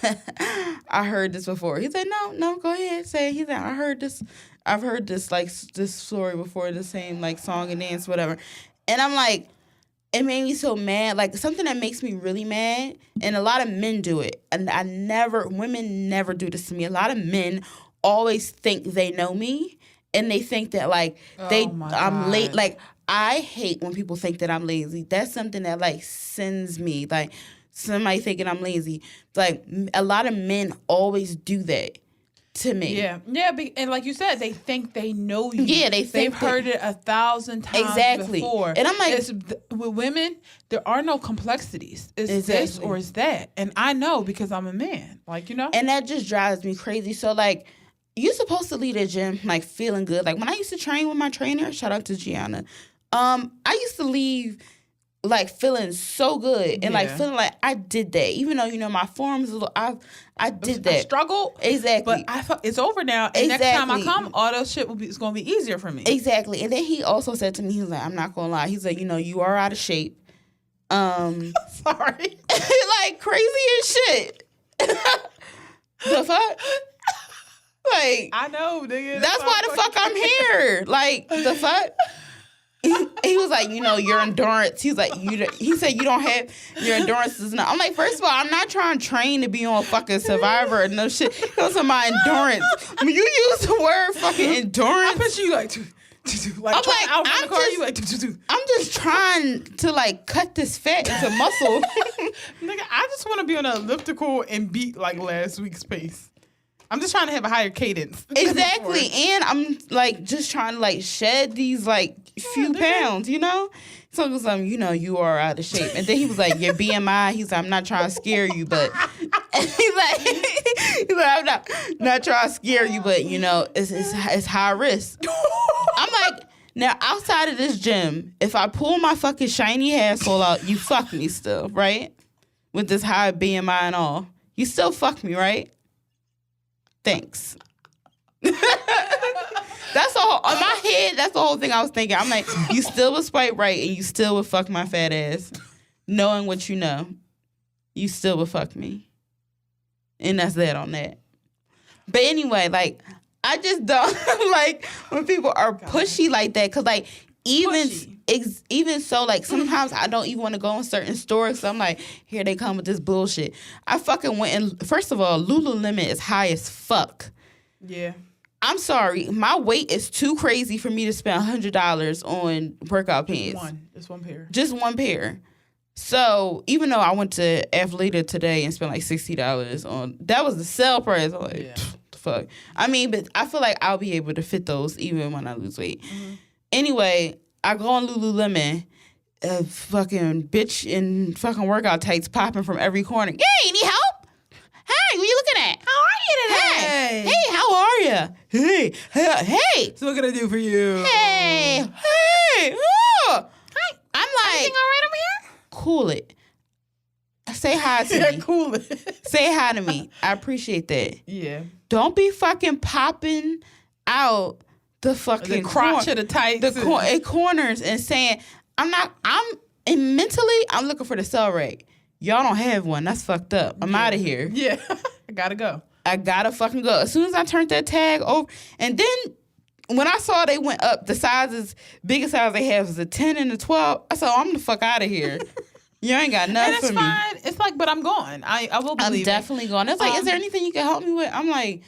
Speaker 2: I heard this before. He said, no, go ahead, say it. He's like, I've heard this, like, this story before, the same, like, song and dance, whatever. And I'm like, it made me so mad. Like, something that makes me really mad, and a lot of men do it. And women never do this to me. A lot of men always think they know me, and they think that, like, I'm late. Like, I hate when people think that I'm lazy. That's something that, like, sends me. Like, somebody thinking I'm lazy. Like, a lot of men always do that. to me.
Speaker 1: Yeah, and like you said, they think they know you.
Speaker 2: Yeah,
Speaker 1: they've heard it 1,000 times before.
Speaker 2: And I'm like,
Speaker 1: with women, there are no complexities. It's this or it's that, and I know because I'm a man. Like, you know,
Speaker 2: and that just drives me crazy. So like, you're supposed to leave the gym like feeling good. Like when I used to train with my trainer, shout out to Gianna. I used to leave like feeling so good and like feeling like I did that, even though, you know, my form is a little, I did that.
Speaker 1: I struggled.
Speaker 2: Exactly.
Speaker 1: But I thought it's over now. And next time I come, all those shit it's going to be easier for me.
Speaker 2: Exactly. And then he also said to me, he was like, I'm not going to lie. He's like, you know, you are out of shape.
Speaker 1: Sorry.
Speaker 2: Like crazy as shit. The fuck? Like,
Speaker 1: I know, nigga.
Speaker 2: That's why the fuck I'm here. Like, the fuck? He was like, you know, your endurance. He's like, he said you don't have your endurance is not. I'm like, first of all, I'm not trying to train to be on fucking Survivor or no shit. It was on my endurance. I mean, you use the word fucking endurance.
Speaker 1: I picture you like,
Speaker 2: I'm just trying to like cut this fat into muscle.
Speaker 1: Nigga, I just want to be on an elliptical and beat like last week's pace. I'm just trying to have a higher cadence.
Speaker 2: Exactly. And I'm like just trying to like shed these like few pounds, you know? So it was you know, you are out of shape. And then he was like, your BMI, he's like, I'm not trying to scare you, but he's like I'm not trying to scare you, but you know, it's high risk. I'm like, now outside of this gym, if I pull my fucking shiny asshole out, you fuck me still, right? With this high BMI and all. You still fuck me, right? Thanks. That's all on my head. That's the whole thing I was thinking. I'm like, you still would swipe right and you still would fuck my fat ass. Knowing what you know, you still would fuck me. And that's that on that. But anyway, like, I just don't like when people are pushy like that. Cause like even so, like sometimes I don't even want to go in certain stores. So I'm like, here they come with this bullshit. I fucking went and first of all, Lululemon is high as fuck.
Speaker 1: Yeah.
Speaker 2: I'm sorry, my weight is too crazy for me to spend $100 on workout pants.
Speaker 1: Just one pair.
Speaker 2: Just one pair. So even though I went to Athleta today and spent like $60 on, that was the sale price. I'm like, the fuck. I mean, but I feel like I'll be able to fit those even when I lose weight. Mm-hmm. Anyway, I go on Lululemon, fucking bitch in fucking workout tights popping from every corner. Hey, need help? Hey, what you looking at?
Speaker 1: How are you today?
Speaker 2: Hey, how are you? Hey.
Speaker 1: So what can I do for you?
Speaker 2: Hey. Oh. Hi. I'm like,
Speaker 1: everything all right over here?
Speaker 2: Cool it. Say hi to me.
Speaker 1: Cool it.
Speaker 2: Say hi to me. I appreciate that.
Speaker 1: Yeah.
Speaker 2: Don't be fucking popping out the fucking
Speaker 1: crotch of the tights.
Speaker 2: The corners and saying, and mentally, I'm looking for the sell rate. Y'all don't have one. That's fucked up. I'm out of here.
Speaker 1: Yeah. I gotta go.
Speaker 2: I gotta fucking go. As soon as I turned that tag over, and then when I saw they went up, the sizes, biggest size they have is a 10 and a 12. I said, I'm the fuck out of here. You ain't got nothing for me.
Speaker 1: And it's fine. It's like, but I'm going. I will believe
Speaker 2: I'm definitely going. It's like, is there anything you can help me with? I'm like,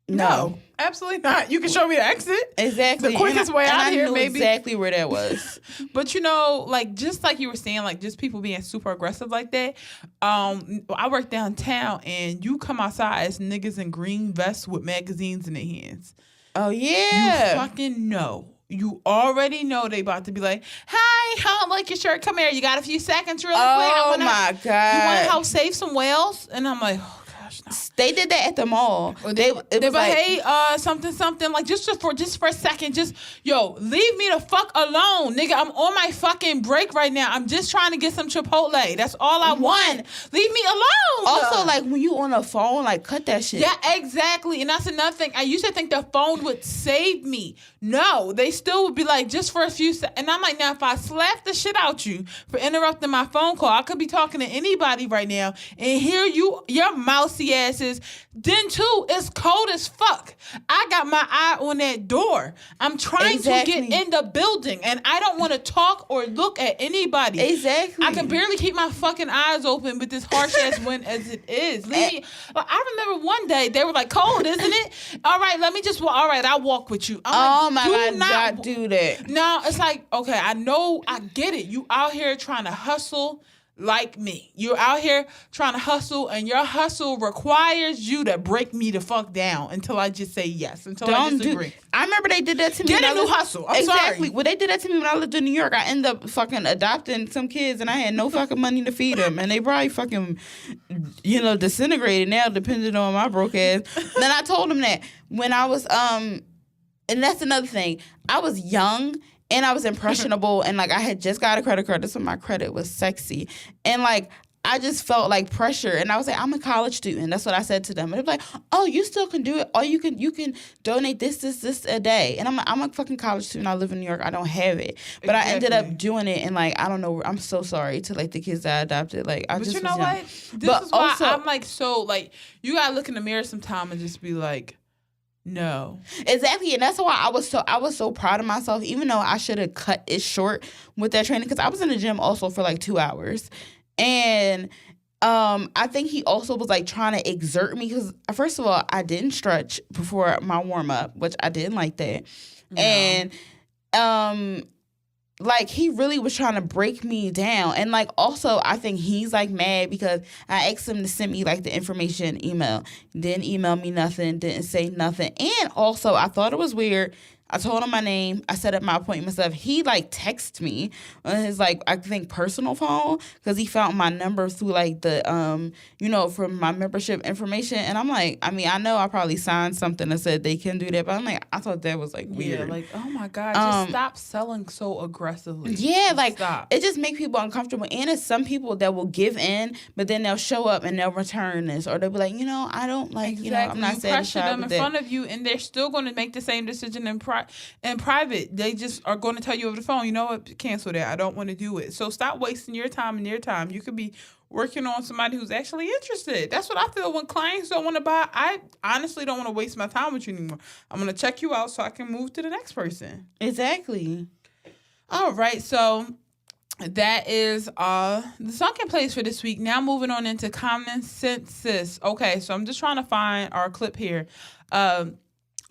Speaker 2: no.
Speaker 1: Absolutely not. You can show me the exit.
Speaker 2: Exactly.
Speaker 1: The quickest way out of here, maybe.
Speaker 2: Exactly where that was.
Speaker 1: But you know, like just like you were saying, like just people being super aggressive like that. I work downtown, and you come outside as niggas in green vests with magazines in their hands.
Speaker 2: Oh yeah.
Speaker 1: You fucking know. You already know they about to be like, "Hi, I like your shirt. Come here. You got a few seconds, really quick.
Speaker 2: Oh my god.
Speaker 1: You want to help save some whales?" And I'm like, "Oh gosh, no."
Speaker 2: They did that at the mall.
Speaker 1: They like, hey, something like just for a second, just leave me the fuck alone, nigga. I'm on my fucking break right now. I'm just trying to get some Chipotle. That's all I want. Leave me alone.
Speaker 2: Also, like when you on the phone, like cut that shit.
Speaker 1: Yeah, exactly. And that's another thing. I used to think the phone would save me. No, they still would be like just for a few seconds. And I'm like, now if I slap the shit out you for interrupting my phone call, I could be talking to anybody right now and hear your mousy asses. Then too, it's cold as fuck. I got my eye on that door. I'm trying to get in the building, and I don't want to talk or look at anybody.
Speaker 2: Exactly.
Speaker 1: I can barely keep my fucking eyes open with this harsh ass wind as it is. Leave me. Like, I remember one day they were like, "Cold, isn't it? All right, let me just walk. All right, I'll walk with you." I'm
Speaker 2: my god, not do that.
Speaker 1: No, it's like, okay, I know, I get it. You out here trying to hustle, like me. You're out here trying to hustle, and your hustle requires you to break me the fuck down until I just say yes, until I disagree.
Speaker 2: I remember they did that to me.
Speaker 1: Get a new hustle. I'm
Speaker 2: exactly.
Speaker 1: sorry.
Speaker 2: Well, they did that to me when I lived in New York. I ended up fucking adopting some kids, and I had no fucking money to feed them, and they probably fucking, disintegrated now, depending on my broke ass. Then I told them that when I was and that's another thing. I was young. And I was impressionable, and, like, I had just got a credit card. That's when my credit was sexy. And, like, I just felt, like, pressure. And I was like, I'm a college student. That's what I said to them. And they're like, oh, you still can do it. Oh, you can donate this a day. And I'm like, I'm a fucking college student. I live in New York. I don't have it. But I ended up doing it, and, like, I don't know. I'm so sorry to, like, the kids that I adopted. Like, I just was young.
Speaker 1: What? This is why I'm, like, so, like, you got to look in the mirror sometime and just be like, no.
Speaker 2: Exactly, and that's why I was so proud of myself, even though I should have cut it short with that training, because I was in the gym also for like 2 hours, and I think he also was like trying to exert me, because first of all, I didn't stretch before my warm up, which I didn't like that, and like, he really was trying to break me down. And, like, also, I think he's, like, mad because I asked him to send me, like, the information email. Didn't email me nothing. Didn't say nothing. And also, I thought it was weird. I told him my name. I set up my appointment stuff. He, like, texted me on his, like, I think personal phone, because he found my number through, like, the, from my membership information. And I'm like, I mean, I know I probably signed something that said they can do that, but I'm like, I thought that was, like, weird.
Speaker 1: Yeah, like, oh, my God, just stop selling so aggressively.
Speaker 2: Yeah,
Speaker 1: just
Speaker 2: like,
Speaker 1: stop.
Speaker 2: It just makes people uncomfortable. And it's some people that will give in, but then they'll show up and they'll return this. Or they'll be like, I don't like,
Speaker 1: exactly.
Speaker 2: I'm not satisfied
Speaker 1: pressure them
Speaker 2: with
Speaker 1: in
Speaker 2: that.
Speaker 1: front of you, and they're still going to make the same decision in private. They just are going to tell you over the phone, you know what, cancel that. I don't want to do it. So stop wasting your time and their time. You could be working on somebody who's actually interested. That's what I feel when clients don't want to buy. I honestly don't want to waste my time with you anymore. I'm going to check you out so I can move to the next person.
Speaker 2: Exactly.
Speaker 1: All right, so that is the sunken place for this week. Now moving on into common sense. Okay, so I'm just trying to find our clip here.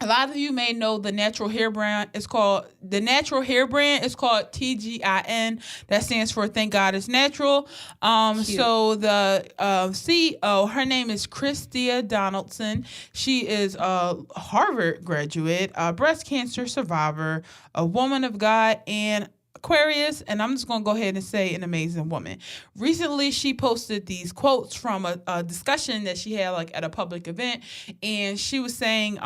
Speaker 1: A lot of you may know the natural hair brand is called TGIN. That stands for Thank God It's Natural. So the CEO, her name is Christia Donaldson. She is a Harvard graduate, a breast cancer survivor, a woman of God, and Aquarius, and I'm just going to go ahead and say an amazing woman. Recently, she posted these quotes from a discussion that she had like at a public event, and she was saying,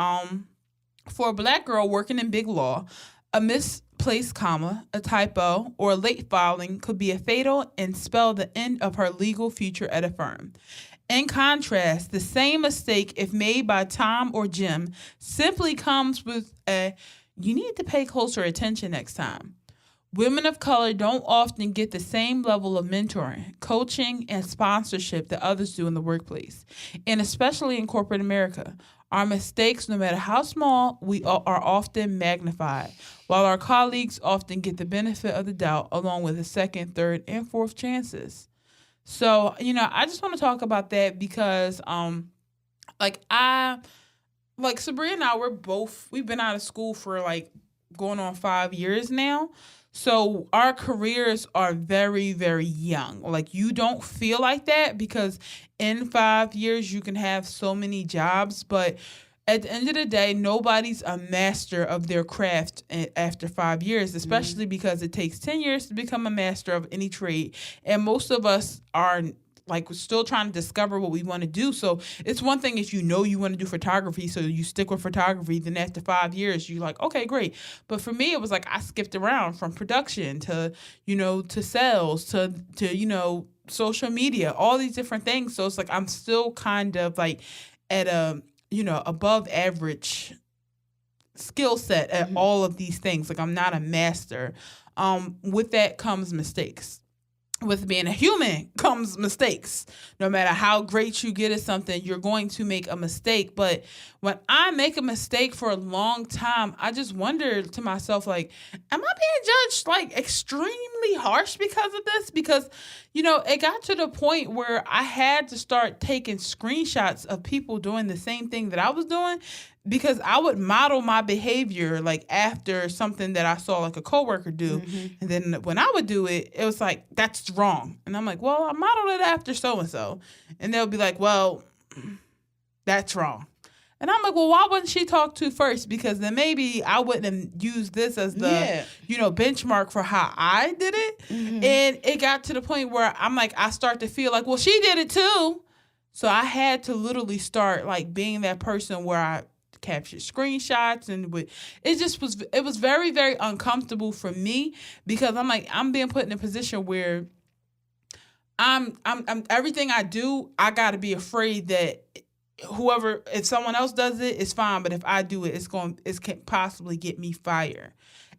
Speaker 1: for a Black girl working in big law, a misplaced comma, a typo, or a late filing could be a fatal and spell the end of her legal future at a firm. In contrast, the same mistake, if made by Tom or Jim, simply comes with a, you need to pay closer attention next time. Women of color don't often get the same level of mentoring, coaching, and sponsorship that others do in the workplace, and especially in corporate America. Our mistakes, no matter how small, are often magnified, while our colleagues often get the benefit of the doubt along with the second, third, and fourth chances. So, I just want to talk about that because, Sabria and I, we've been out of school for like going on 5 years now. So our careers are very, very young. Like, you don't feel like that because in 5 years you can have so many jobs, but at the end of the day, nobody's a master of their craft after 5 years, especially because it takes 10 years to become a master of any trade. And most of us are like still trying to discover what we want to do. So it's one thing if you know you want to do photography, so you stick with photography, then after 5 years, you're like, okay, great. But for me, it was like I skipped around from production to, to sales to social media, all these different things. So it's like I'm still kind of like at a, above average skill set at all of these things. Like, I'm not a master. With that comes mistakes. With being a human comes mistakes. No matter how great you get at something, you're going to make a mistake. But when I make a mistake for a long time, I just wonder to myself, like, am I being judged like extremely harsh because of this? Because, it got to the point where I had to start taking screenshots of people doing the same thing that I was doing, because I would model my behavior like after something that I saw like a coworker do. Mm-hmm. And then when I would do it, it was like, that's that's wrong. And I'm like, well, I modeled it after so-and-so. And they'll be like, well, that's wrong. And I'm like, well, why wouldn't she talk to first? Because then maybe I wouldn't have used this as the, benchmark for how I did it. Mm-hmm. And it got to the point where I'm like, I start to feel like, well, she did it too. So I had to literally start like being that person where I captured screenshots and it was very, very uncomfortable for me because I'm like, I'm being put in a position where I'm everything I do, I got to be afraid that if someone else does it, it's fine. But if I do it, it can possibly get me fired.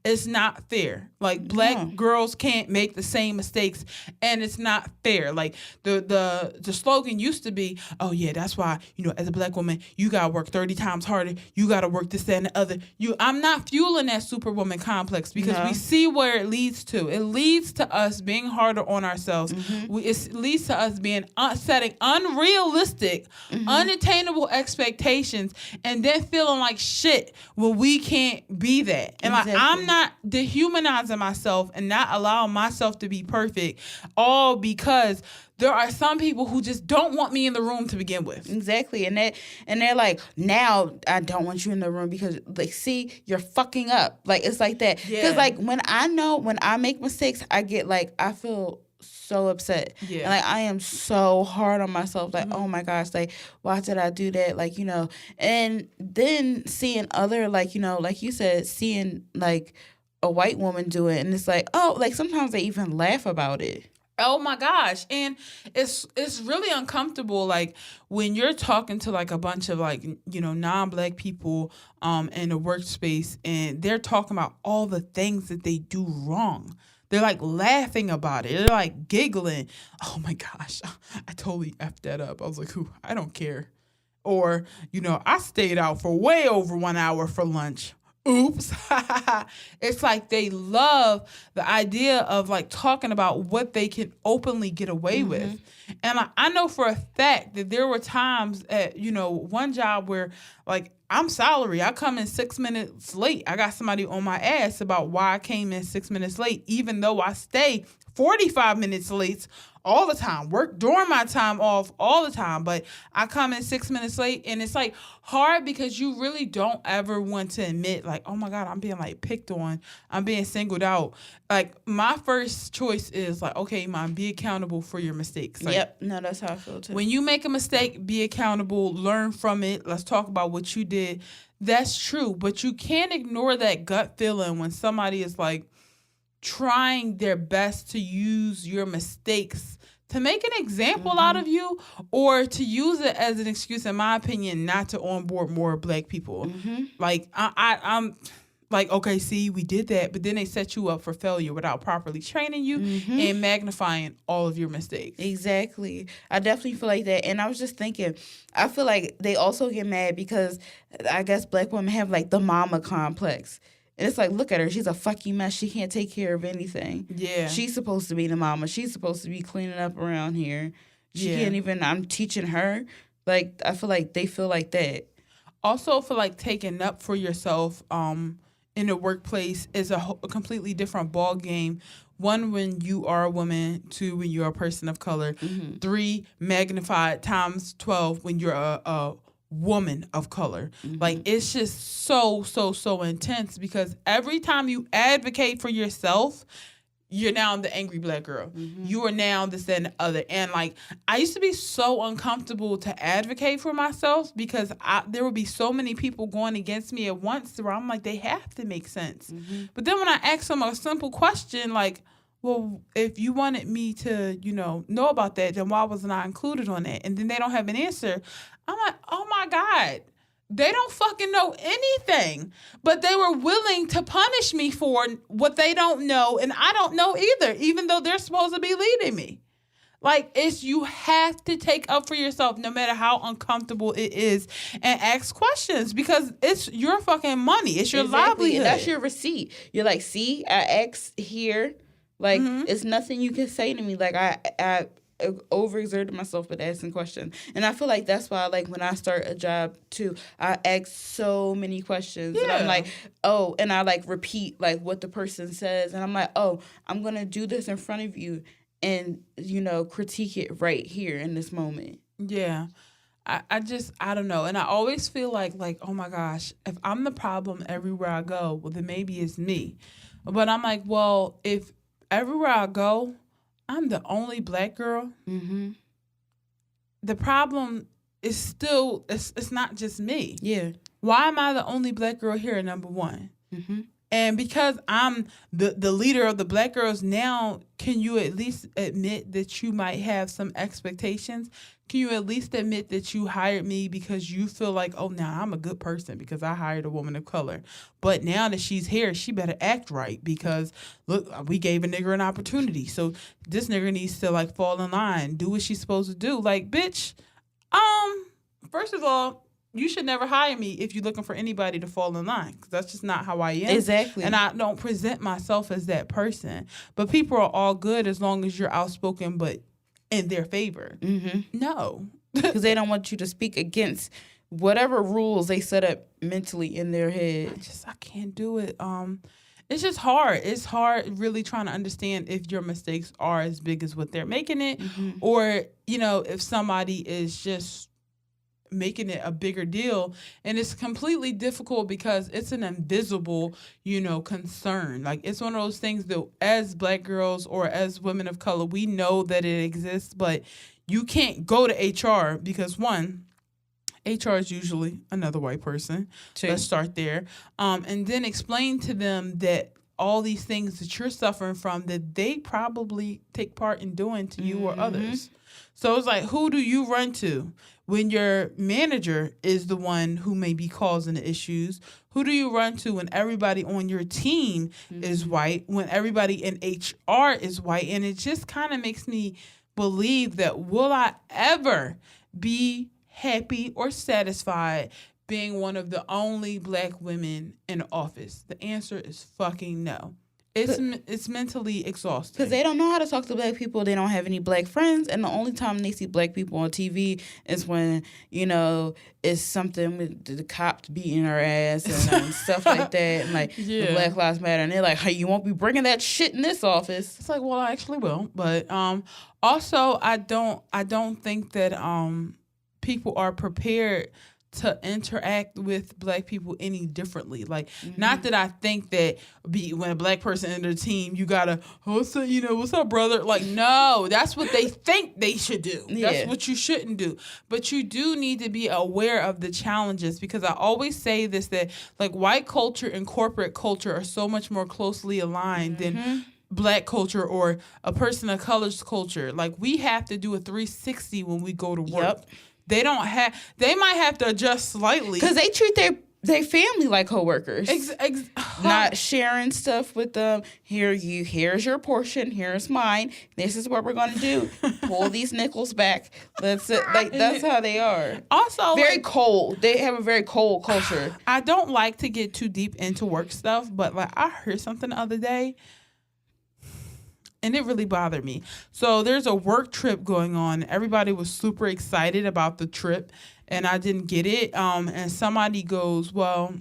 Speaker 1: It's not fair. Like black girls can't make the same mistakes, and it's not fair. Like the slogan used to be, "Oh yeah, that's why as a black woman you gotta work 30 times harder. You gotta work this, that, and the other." I'm not fueling that superwoman complex because we see where it leads to. It leads to us being harder on ourselves. Mm-hmm. It leads to us being setting unrealistic, unattainable expectations, and then feeling like shit when we can't be that. And like I'm not dehumanizing myself and not allowing myself to be perfect, all because there are some people who just don't want me in the room to begin with.
Speaker 2: Exactly. And they're like, now I don't want you in the room because like, see, you're fucking up. Like it's like that. Because like when I make mistakes, I get like, I feel so upset. Yeah. And like I am so hard on myself. Like, oh my gosh, like why did I do that? Like, and then seeing other like, like you said, seeing like a white woman do it and it's like, oh, like sometimes they even laugh about it.
Speaker 1: Oh my gosh. And it's really uncomfortable like when you're talking to like a bunch of like, non-black people in a workspace and they're talking about all the things that they do wrong. They're like laughing about it. They're like giggling. Oh my gosh, I totally effed that up. I was like, I don't care. Or, I stayed out for way over 1 hour for lunch. Oops. It's like they love the idea of like talking about what they can openly get away with. And I know for a fact that there were times at, one job where like I'm salary. I come in 6 minutes late. I got somebody on my ass about why I came in 6 minutes late, even though I stay 45 minutes late all the time. Work during my time off all the time. But I come in 6 minutes late and it's like hard because you really don't ever want to admit like, oh my God, I'm being like picked on. I'm being singled out. Like my first choice is like, okay, Mom, be accountable for your mistakes. Like,
Speaker 2: yep. No, that's how I feel too.
Speaker 1: When you make a mistake, be accountable, learn from it. Let's talk about what you did. That's true. But you can't ignore that gut feeling when somebody is like trying their best to use your mistakes to make an example out of you or to use it as an excuse, in my opinion, not to onboard more black people. Like I'm like, okay, see, we did that, but then they set you up for failure without properly training you and magnifying all of your mistakes.
Speaker 2: Exactly. I definitely feel like that. And I was just thinking, I feel like they also get mad because I guess black women have like the mama complex. And it's like, look at her. She's a fucking mess. She can't take care of anything. Yeah. She's supposed to be the mama. She's supposed to be cleaning up around here. She can't even, I'm teaching her. Like, I feel like they feel like that.
Speaker 1: Also, for like taking up for yourself in the workplace is a completely different ball game. 1, when you are a woman. 2, when you're a person of color. 3, magnified times 12 when you're a woman of color. Like it's just so intense because every time you advocate for yourself, you're now the angry black girl. You are now this and the other. And like I used to be so uncomfortable to advocate for myself because there would be so many people going against me at once where I'm like, they have to make sense. But then when I ask them a simple question like, well, if you wanted me to, know about that, then why wasn't I included on that? And then they don't have an answer. I'm like, oh my God, they don't fucking know anything. But they were willing to punish me for what they don't know, and I don't know either, even though they're supposed to be leading me. Like, you have to take up for yourself no matter how uncomfortable it is and ask questions because it's your fucking money. It's your livelihood.
Speaker 2: And that's your receipt. You're like, see, I asked here. Like, it's nothing you can say to me. Like, I overexerted myself with asking questions. And I feel like that's why, like, when I start a job, too, I ask so many questions. Yeah. And I'm like, oh, and I, like, repeat, like, what the person says. And I'm like, oh, I'm going to do this in front of you. and, you know, critique it right here in this moment.
Speaker 1: Yeah. I don't know. And I always feel like, oh my gosh, if I'm the problem everywhere I go, well, then maybe it's me. But I'm like, well, if everywhere I go, I'm the only black girl, the problem is still, it's not just me.
Speaker 2: Yeah.
Speaker 1: Why am I the only black girl here, number one? And because I'm the leader of the black girls now, can you at least admit that you might have some expectations? Can you at least admit that you hired me because you feel like, oh, now I'm a good person because I hired a woman of color. But now that she's here, she better act right because, look, we gave a nigger an opportunity. So this nigger needs to, like, fall in line, do what she's supposed to do. Like, bitch, first of all, you should never hire me if you're looking for anybody to fall in line because that's just not how I am.
Speaker 2: Exactly.
Speaker 1: And I don't present myself as that person. But people are all good as long as you're outspoken but in their favor. No.
Speaker 2: Because they don't want you to speak against whatever rules they set up mentally in their head.
Speaker 1: I can't do it. It's just hard. It's hard really trying to understand if your mistakes are as big as what they're making it or, you know, if somebody is just making it a bigger deal. And it's completely difficult because it's an invisible, you know, concern. Like, it's one of those things that as black girls or as women of color, we know that it exists, but you can't go to HR because, one, HR is usually another white person.
Speaker 2: True.
Speaker 1: Let's start there. And then explain to them that all these things that you're suffering from that they probably take part in doing to you or others. So it's like, who do you run to when your manager is the one who may be causing the issues? Who do you run to when everybody on your team is white, when everybody in HR is white? And it just kind of makes me believe that will I ever be happy or satisfied being one of the only black women in office? The answer is fucking no. It's mentally exhausting.
Speaker 2: Because they don't know how to talk to black people. They don't have any black friends. And the only time they see black people on TV is when, you know, it's something with the cops beating her ass and stuff like that. And, like, the Black Lives Matter. And they're like, hey, you won't be bringing that shit in this office.
Speaker 1: It's like, well, I actually will. But also, I don't think that people are prepared to interact with black people any differently. Like, not that I think that when a black person enters the team, you gotta, what's up, brother? Like, no, that's what they think they should do. That's what you shouldn't do. But you do need to be aware of the challenges because I always say this, that like white culture and corporate culture are so much more closely aligned than black culture or a person of color's culture. Like, we have to do a 360 when we go to work. They might have to adjust slightly.
Speaker 2: Because they treat their family like coworkers. Not sharing stuff with them. Here's your portion. Here's mine. This is what we're going to do. Pull these nickels back. That's how they are.
Speaker 1: Also,
Speaker 2: very cold. They have a very cold culture.
Speaker 1: I don't like to get too deep into work stuff, but like I heard something the other day. And it really bothered me. So there's a work trip going on. Everybody was super excited about the trip, and I didn't get it. And somebody goes, well,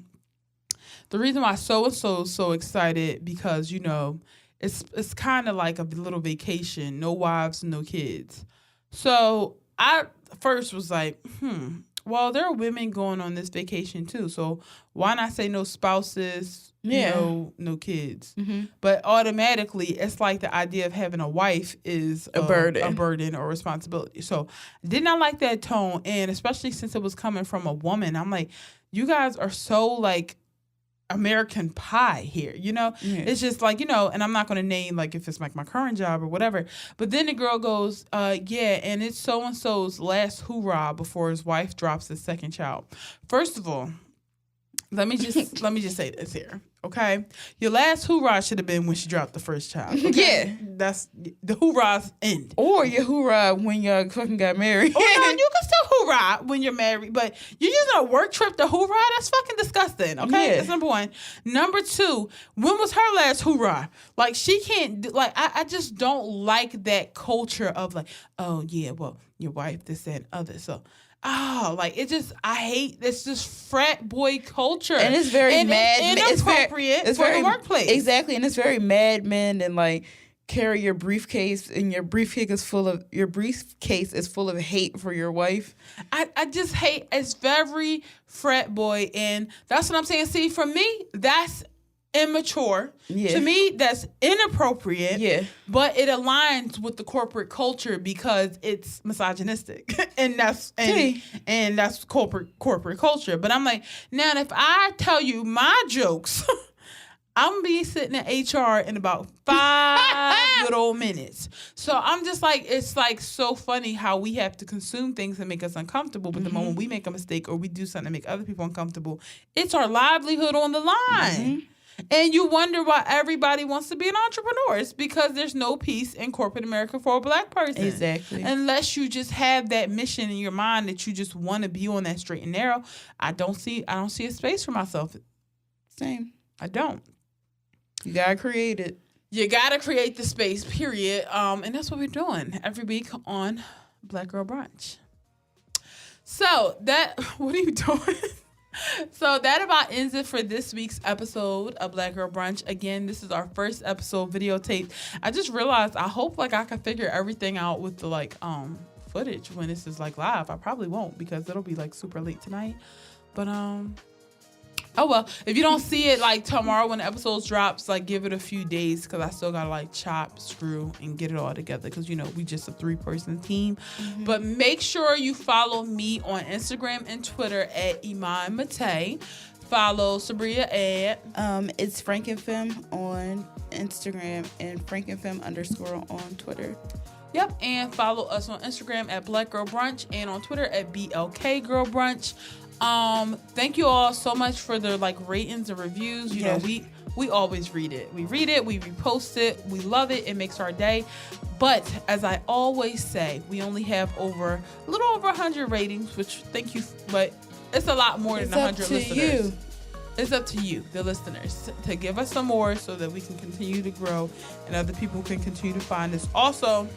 Speaker 1: the reason why so-and-so is so excited because, you know, it's kind of like a little vacation, no wives, no kids. So I first was like, well, there are women going on this vacation too. So why not say no spouses, no kids? But automatically, it's like the idea of having a wife is a burden or responsibility. So did not like that tone. And especially since it was coming from a woman, I'm like, you guys are so like American Pie here, you know? It's just like, you know, and I'm not going to name like if it's like my current job or whatever. But then the girl goes, and it's so-and-so's last hoorah before his wife drops his second child. First of all, let me just say this here, okay? Your last hoorah should have been when she dropped the first child. Okay? That's the hoorahs end.
Speaker 2: Or your hoorah when you fucking got married.
Speaker 1: Oh no, you can still hoorah when you're married, but you're using a work trip to hoorah? That's fucking disgusting, okay? That's number one. Number two, when was her last hoorah? Like, she can't do, like, I just don't like that culture of like, oh yeah, well, your wife, this, that, and other, so... like it just, I hate this just frat boy culture,
Speaker 2: and it's very inappropriate
Speaker 1: for the workplace.
Speaker 2: Exactly, and it's very Mad Men and like, carry your briefcase and your briefcase is full of hate for your wife.
Speaker 1: I just hate, it's very frat boy, and that's what I'm saying. See, for me, that's immature.
Speaker 2: Yeah.
Speaker 1: To me, that's inappropriate.
Speaker 2: Yeah.
Speaker 1: But it aligns with the corporate culture because it's misogynistic. and that's corporate culture. But I'm like, now if I tell you my jokes, I'm gonna be sitting in HR in about 5 good old minutes. So I'm just like, it's like so funny how we have to consume things that make us uncomfortable. But the moment we make a mistake or we do something to make other people uncomfortable, it's our livelihood on the line. And you wonder why everybody wants to be an entrepreneur. It's because there's no peace in corporate America for a black person.
Speaker 2: Exactly.
Speaker 1: Unless you just have that mission in your mind that you just want to be on that straight and narrow. I don't see a space for myself.
Speaker 2: Same.
Speaker 1: I don't.
Speaker 2: You gotta create it.
Speaker 1: You gotta create the space, period. And that's what we're doing every week on Black Girl Brunch. So what are you doing? So that about ends it for this week's episode of Black Girl Brunch. Again, this is our first episode videotaped. I just realized I hope I can figure everything out with the footage when this is live. I probably won't because it'll be super late tonight. But oh well, if you don't see it tomorrow when the episodes drops, give it a few days because I still gotta chop, screw, and get it all together because we just a 3-person team. But make sure you follow me on Instagram and Twitter at Iman Matei. Follow Sabria at
Speaker 2: it's FrankenFem on Instagram and FrankenFem_ on Twitter.
Speaker 1: Yep, and follow us on Instagram at Black Girl Brunch and on Twitter at BLK Girl Brunch. Thank you all so much for the ratings and reviews. You know, we always read it. We read it, we repost it, we love it. It makes our day. But as I always say, we only have a little over 100 ratings, which thank you, but it's a lot more than 100 listeners. It's up to you, the listeners, to give us some more so that we can continue to grow and other people can continue to find us. Also,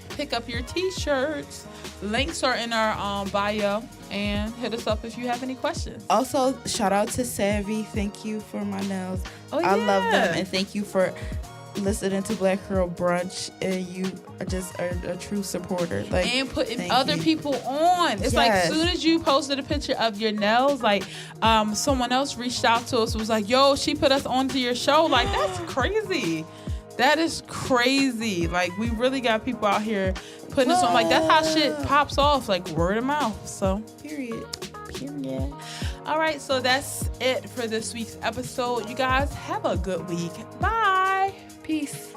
Speaker 1: pick up your t-shirts. Links are in our bio, and hit us up if you have any questions.
Speaker 2: Also, shout out to Savvy. Thank you for my nails.
Speaker 1: I
Speaker 2: love them, and thank you for listening to Black Girl Brunch. And you are just a true supporter.
Speaker 1: And putting other people on. It's as soon as you posted a picture of your nails, someone else reached out to us, was like, "Yo, she put us onto your show." That's crazy. That is crazy. We really got people out here putting us on. That's how shit pops off, word of mouth. So,
Speaker 2: period.
Speaker 1: All right, so that's it for this week's episode. You guys have a good week. Bye.
Speaker 2: Peace.